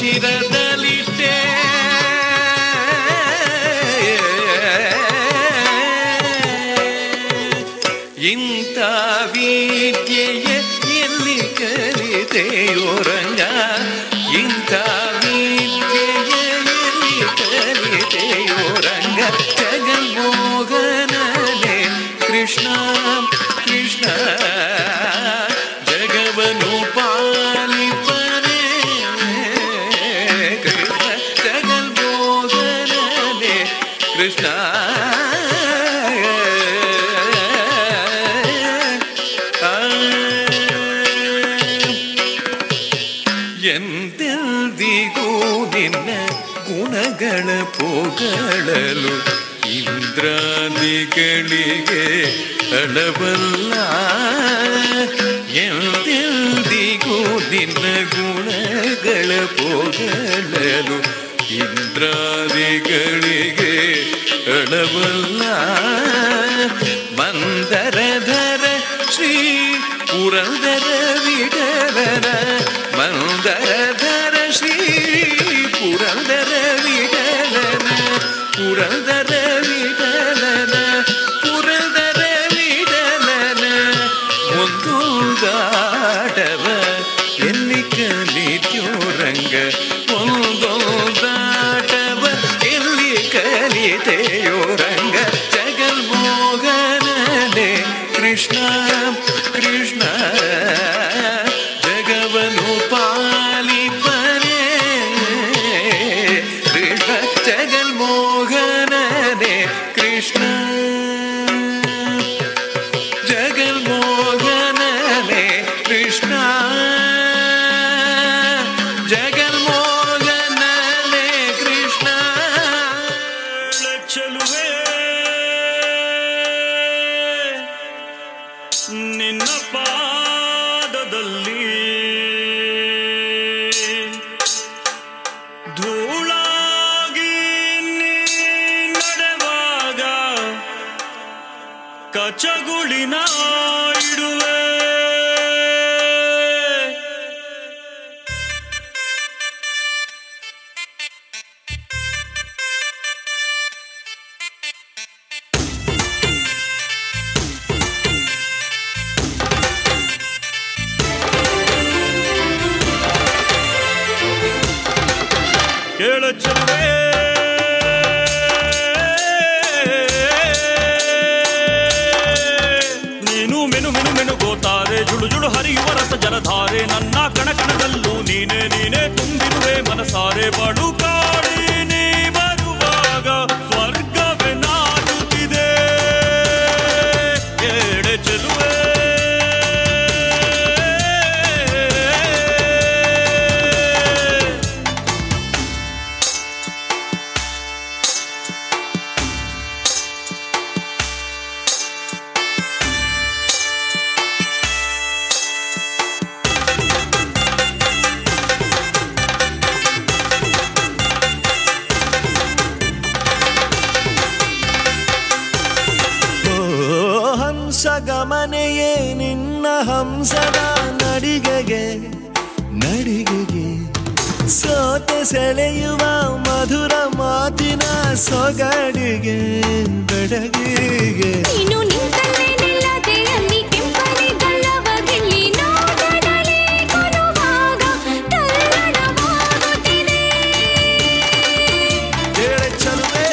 ಶಿರದಲಿಟ್ಟೆ ಇಂಥ ವಿದ್ಯೆಯ ಎಲ್ಲಿ ಕಲಿತೆಯೋ ರಂಗ ಇಂಥ ವಿದ್ಯೆಯ ಎಲ್ಲಿ ಕಲಿತೆಯೋ ರಂಗ ಜಗನ್ಮೋಹನನೇ ಕೃಷ್ಣ ಕೃಷ್ಣ ಜಗವನು ಪಾಲಿಪನೇ ಕೃಷ್ಣ ಜಗನ್ಮೋಹನನೇ ಕೃಷ್ಣ ಎಂದೆಂದಿಗೂ ನಿನ್ನ ಗುಣಗಳ ಪೊಗಳಲು ಇಂದ್ರಾದಿಗಳಿಗೆ ಅಳವಲ್ಲ ಎಂದೆಂದಿಗೂ ನಿನ್ನ ಗುಣಗಳ ಪೊಗಳಲು ಇಂದ್ರಾದಿಗಳಿಗೆ ಅಳವಲ್ಲ ಮಂದರಧರ ಶ್ರೀ ಪುರಂದರ ವಿಠಲನ ಮಂದರಧರ ಶ್ರೀ ಪುರಂದರ ವಿಠಲನ ಪುರಂದರ ವಿಠಲನ ಪುರಂದರ ವಿಠಲನ ಒಂದು ದಾಟವ ಎಲ್ಲಿ ಕಲಿತ್ಯೋ ರಂಗ ಒಂದು ದಾಟವ ಎಲ್ಲಿ ಕಲಿತೆಯೋ ರಂಗ ಜಗನ್ಮೋಹನನೇ ಕೃಷ್ಣ ಕೃಷ್ಣ ಜಗವನು ಪಾಲಿಪನೇ ಕೃಷ್ಣ ಜಗನ್ಮೋಹನನೇ ಕೃಷ್ಣ ಜಗನ್ಮೋಹನನೇ ಕೃಷ್ಣ ಜಗನ್ಮೋಹನನೇ ಕೃಷ್ಣ ಚೆಲುವೆ ನಿನ್ನ ಪಾದದಲ್ಲಿ ಧೂಳಾಗಿ ನೀ ನಡೆವಾಗ ಕಚಗುಳಿನ ಇಡುವೆ ಕೇಳು ಚೆಲುವೆ ನೀನು ಮೆನು ಮೆನು ಮೆನು ಗೋತಾರೆ ಜುಳು ಜುಳು ಹರಿಯುವ ರಸ ಜಲಧಾರೆ ನನ್ನ ಕಣ ಕಣದಲ್ಲೂ ನೀನೆ ನೀನೆ ತುಂಬಿರುವೆ ಮನಸಾರೆ ಬಡು ಕಾಡಿ ನೀ ಬರುವಾಗ ಸ್ವರ್ಗವೇ ನಾಡುತ್ತಿದೆ ಕೇಳೆ ಚೆಲುವೆ ಗಮನೆಯೇ ನಿನ್ನ ಹಂಸದ ನಡಿಗೆಗೆ ನಡಿಗೆಗೆ ಸೋತೆ ಸೆಳೆಯುವ ಮಧುರ ಮಾತಿನ ಸೊಗಡಿಗೆ ಬೆಡಗಿಗೆ ನೀನು ನಿಂತಲ್ಲೇ ನಿಲ್ಲದೆ ಅಲ್ಲಿ ಕೆಂಪನೆ ಗಲ್ಲವ ಗಿಲ್ಲಿ ನೋಡಲೇ ಕೊಡುವಾಗ ತಲ್ಲಣವಾಗುತ್ತಿದೆ ಕೇಳೆ ಚೆಲುವೆ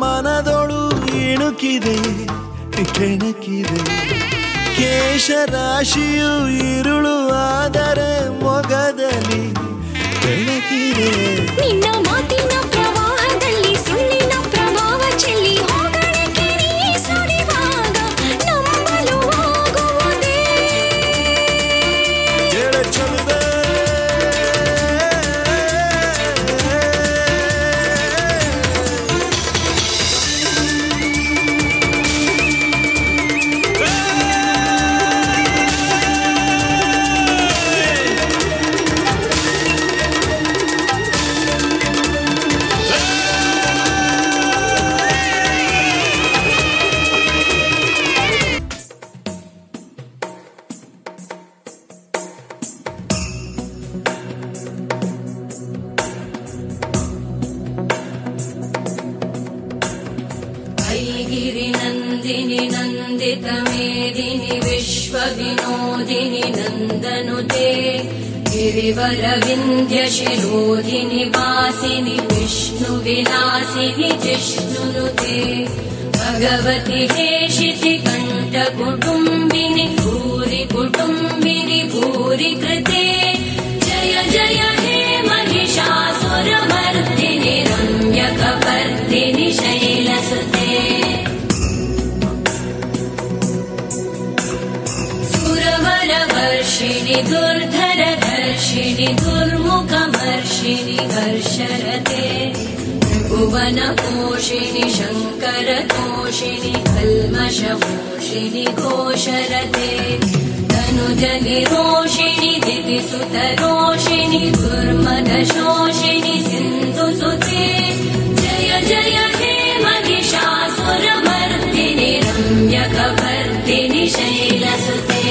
ಮನದೊಳು ಇಣುಕಿದೆ ಕೆಣಕಿದೆ ಕೇಶರಾಶಿಯು ಇರುಳು ಆದರೆ ಮೊಗದಲ್ಲಿ ಬೆಳಕಿದೆ. ನಿನ್ನ ಮಾತಿನ ಪ್ರವಾಹದಲ್ಲಿ ಸುಳ್ಳಿನ ಪ್ರಭಾವ ಚೆಲ್ಲಿ ಹೊಗಳಿಕೆ ನೀ ಸುರಿವಾಗ ನಂಬಲು ಆಗುವುದೇ. ಕೇಳ ಚಲುವೆ गिरिनन्दिनि नन्दितमेदिनि विश्वविनोदिनि नन्दनुते गिरिवरविन्ध्यशिरोधिनि वासिनि विष्णुविलासिनि जिष्णुनुते भगवति हेशिति कण्ठकुटुम्बिनि भूरि कुटुम्बिनि भूरि कृते जय जय हे महिषासुरमर्दिनि रम्यकपर्दिनि शैलसुते सुरवरवर्षिणि दुर्धरधर्षिणि दुर्मुखमर्षिणि हर्षरते भुवनपोषिणि शङ्करतोषिणि कल्मषमोषिणि घोषरते तनुजनिरोषिणि दितिसुतरोषिणि दुर्मदशोषिणि सिन्धुसुते जय जय हे महिषासुरमर्दिनि रम्यकपर्दिनि शैलसुते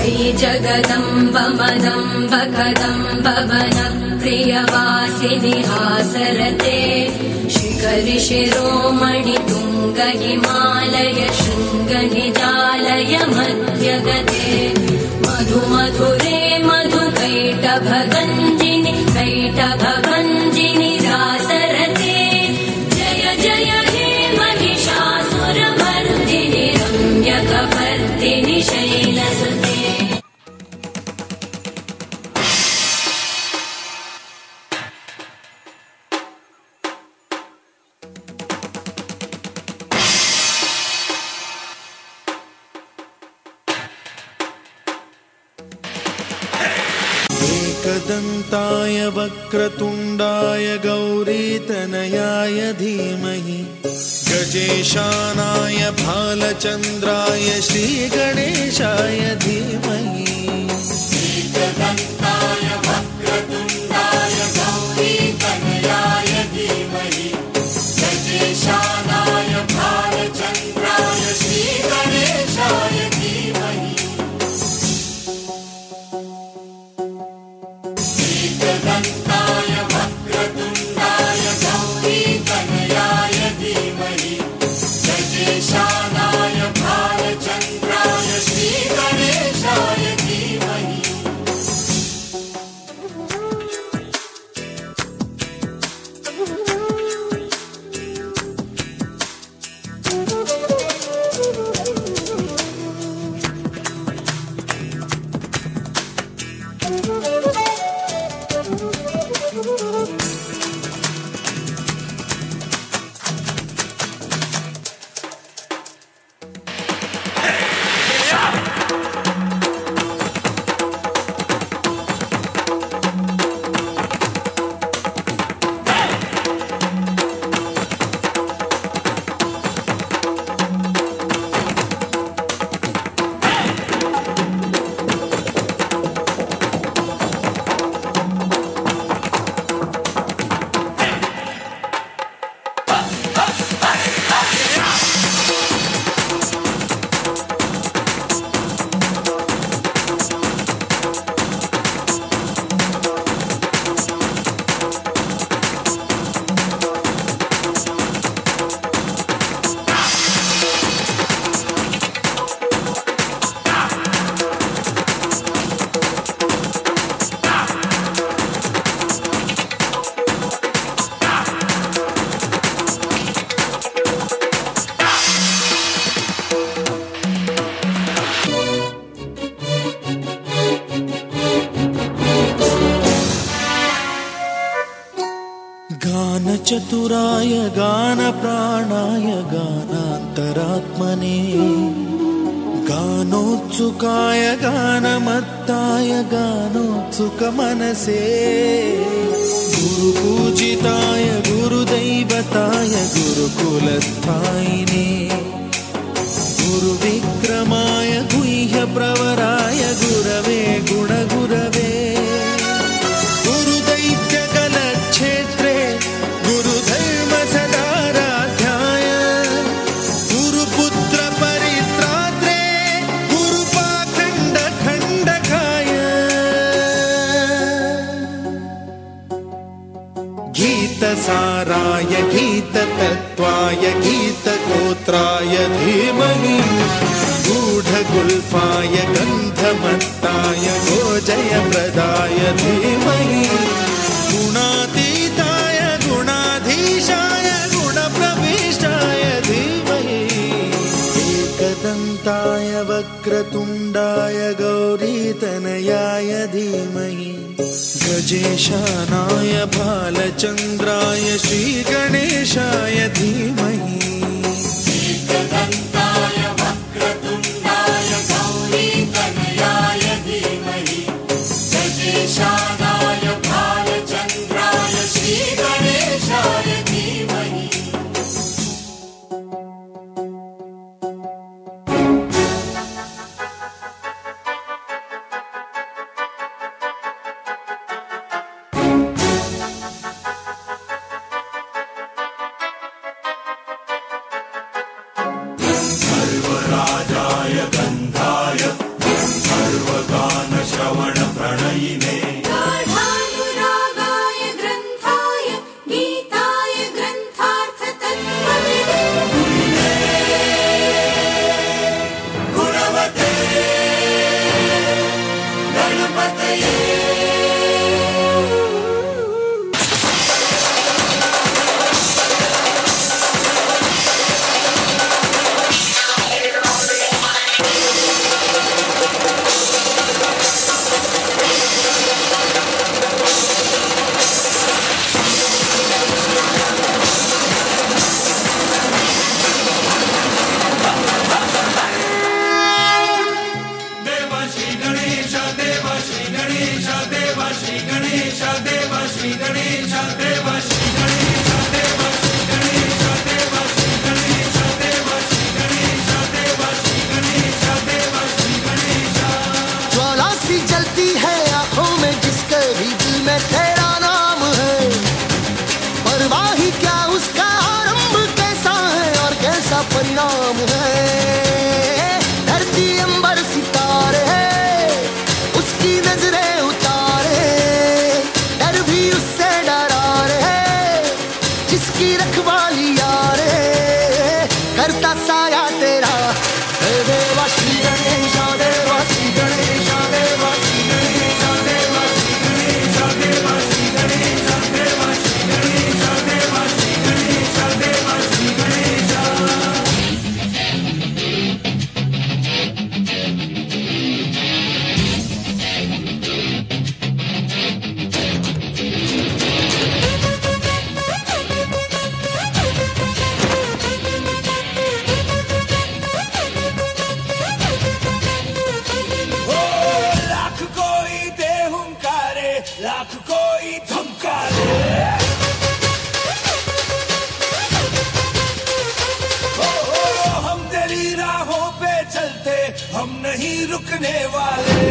अयि जगदम्ब मदम्ब कदम्ब वन प्रियवासिनि हासरते शिखरि शिरोमणि तुङ्ग हिमालय शृङ्ग निजालय मध्यगते मधु मधुरे मधु कैटभगञ्जिनि कैटभगञ्जिनि रासरते जय जय हे महिषासुरमर्दिनि रम्यकपर्दिनि शैलसुते एकदन्ताय वक्रतुण्डाय गौरीतनयाय धीमहि गजेशानाय भालचन्द्राय श्रीगणेशाय धीमहि एकदन्ताय वक्रतुण्डाय गौरीतनयाय धीमहि गजेशानाय भालचन्द्राय श्रीगणेशाय धीमहि एकदन्ताय वक्रतुण्डाय गौरीतनयाय धीमहि गजेशानाय भालचन्द्राय श्रीगणेशाय धीमहि चतुराय गान प्राणाय गानान्तरात्मने गानोत्सुकाय गानमत्ताय गानोत्सुक मनसे गुरुपूजिताय गुरुदैवताय गुरुकुलस्थायिने गुरुविक्रमाय गुह्यप्रवराय गुरवे गुणगुरवे गुरुदैत्यकलक्षेत्रे गुरुधर्मसदाराध्याय गुरुपुत्र परित्रात्रे गुरुपाखण्डखण्डकाय गीतसाराय गीततत्त्वाय गीतगोत्राय धीमहि गूढगुल्फाय गन्धमत्ताय गोजयप्रदाय धीमहि गुणातीताय गुणाधीशाय गुणप्रविष्टाय धीमहि एकदन्ताय वक्रतुण्डाय गौरीतनयाय धीमहि गजेशानाय भालचन्द्राय श्रीगणेशाय धीमहि एकदन्ताय वक्रतुण्डाय गौरीतनयाय धीमहि गजेशानाय भालचन्द्राय श्रीगणेशाय धीमहि सर्वराजाय गन्धाय सर्वगानश्रवणप्रणयिने गाढानुरागाय ग्रन्थाय गीताय ग्रन्थार्थतत्त्वविदे गुणवते गणपतये ज्वाला सी जलती है आंखों में जिसके भी दिल में तेरा नाम है परवाह ही क्या उसका आरंभ कैसा है और कैसा परिणाम है धरती अंबर सितारे है उसकी नजरें उतारे डर भी उससे डरा रे जिसकी रखवाली यारे करता साया तेरा हे देवा श्री गणेशा देवा श्री गणेशा देवा श्री गणेशा देवा श्री गणेशा देवा श्री गणेशा देवा श्री गणेशा देवा श्री गणेशा देवा श्री गणेशा लाख कोई दे हुंकारे लाख कोई धमकारे हम तेरी राहों पे चलते हम नहीं रुकने वाले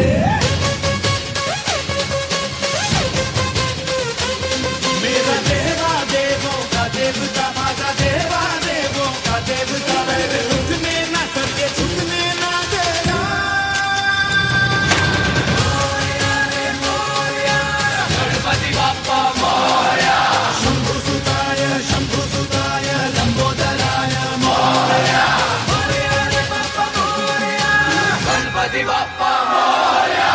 मेरा देवा देवों का देवता माता देवा देवों का देवता मेरे रुकने ना करके छुटने ना देना गणपति बाप्पा मोरया शंभु सुताय लंबोदराय मोरया मोरया रे बाप्पा मोरया गणपति बाप्पा मोरया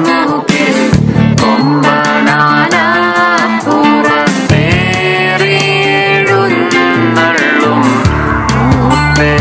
കാർമുകിൽ കൊമ്പനാന പുറത്തേറിയെഴുന്നള്ളും മൂപ്പേ.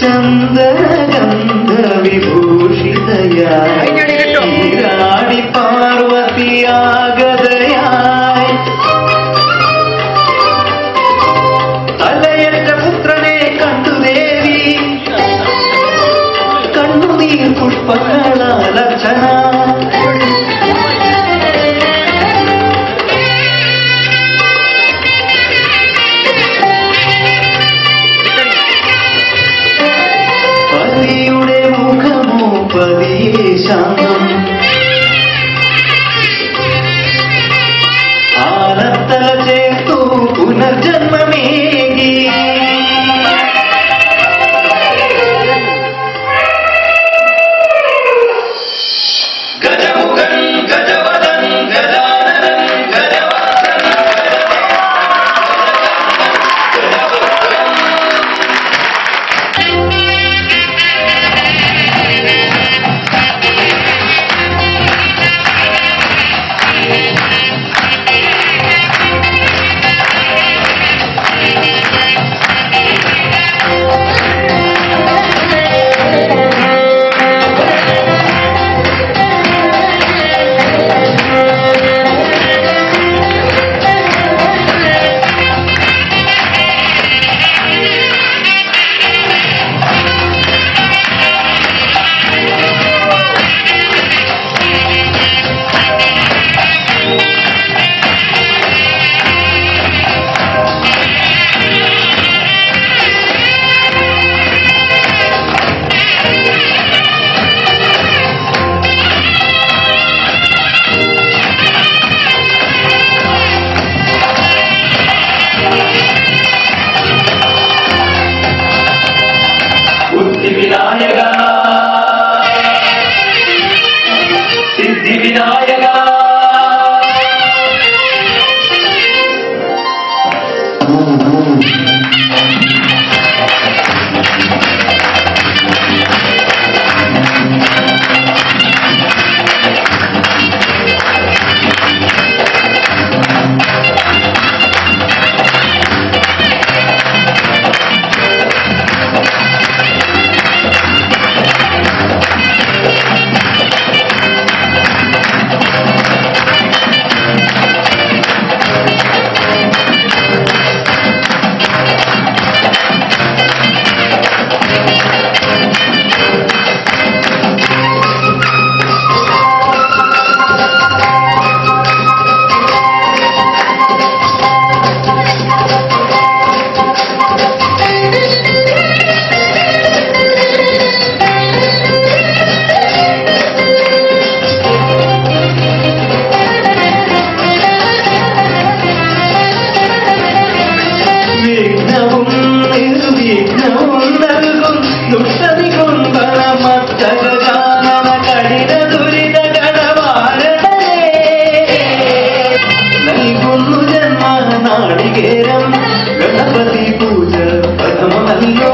ಚಂದನಗಂಧ ವಿಭೂಷಿತಯಾಯ ನೀರಾಡಿ ಪಾರ್ವತಿಯಾಗದಯಾಯ್ ತಲೆಯೆಟ್ಟ ಪುತ್ರನೇ ಕಂಡು ದೇವಿ ಕಣ್ಣು ನೀರು ಪುಷ್ಪಗಳ ಲಕ್ಷಣ പതിയുടെ മുഖമോ പതിയെ ശാന്തം ആനത്തല ചേർത്തു പുനർജന്മമേകി ഗജമുഖൻ ഗജവദൻ ഗജാനനൻ ഗജവാസൻ सिद्धिविनायक सिद्धिविनायक ಗಣಪತಿ ಪೂಜ ಪ್ರಥಮನಲ್ಲೋ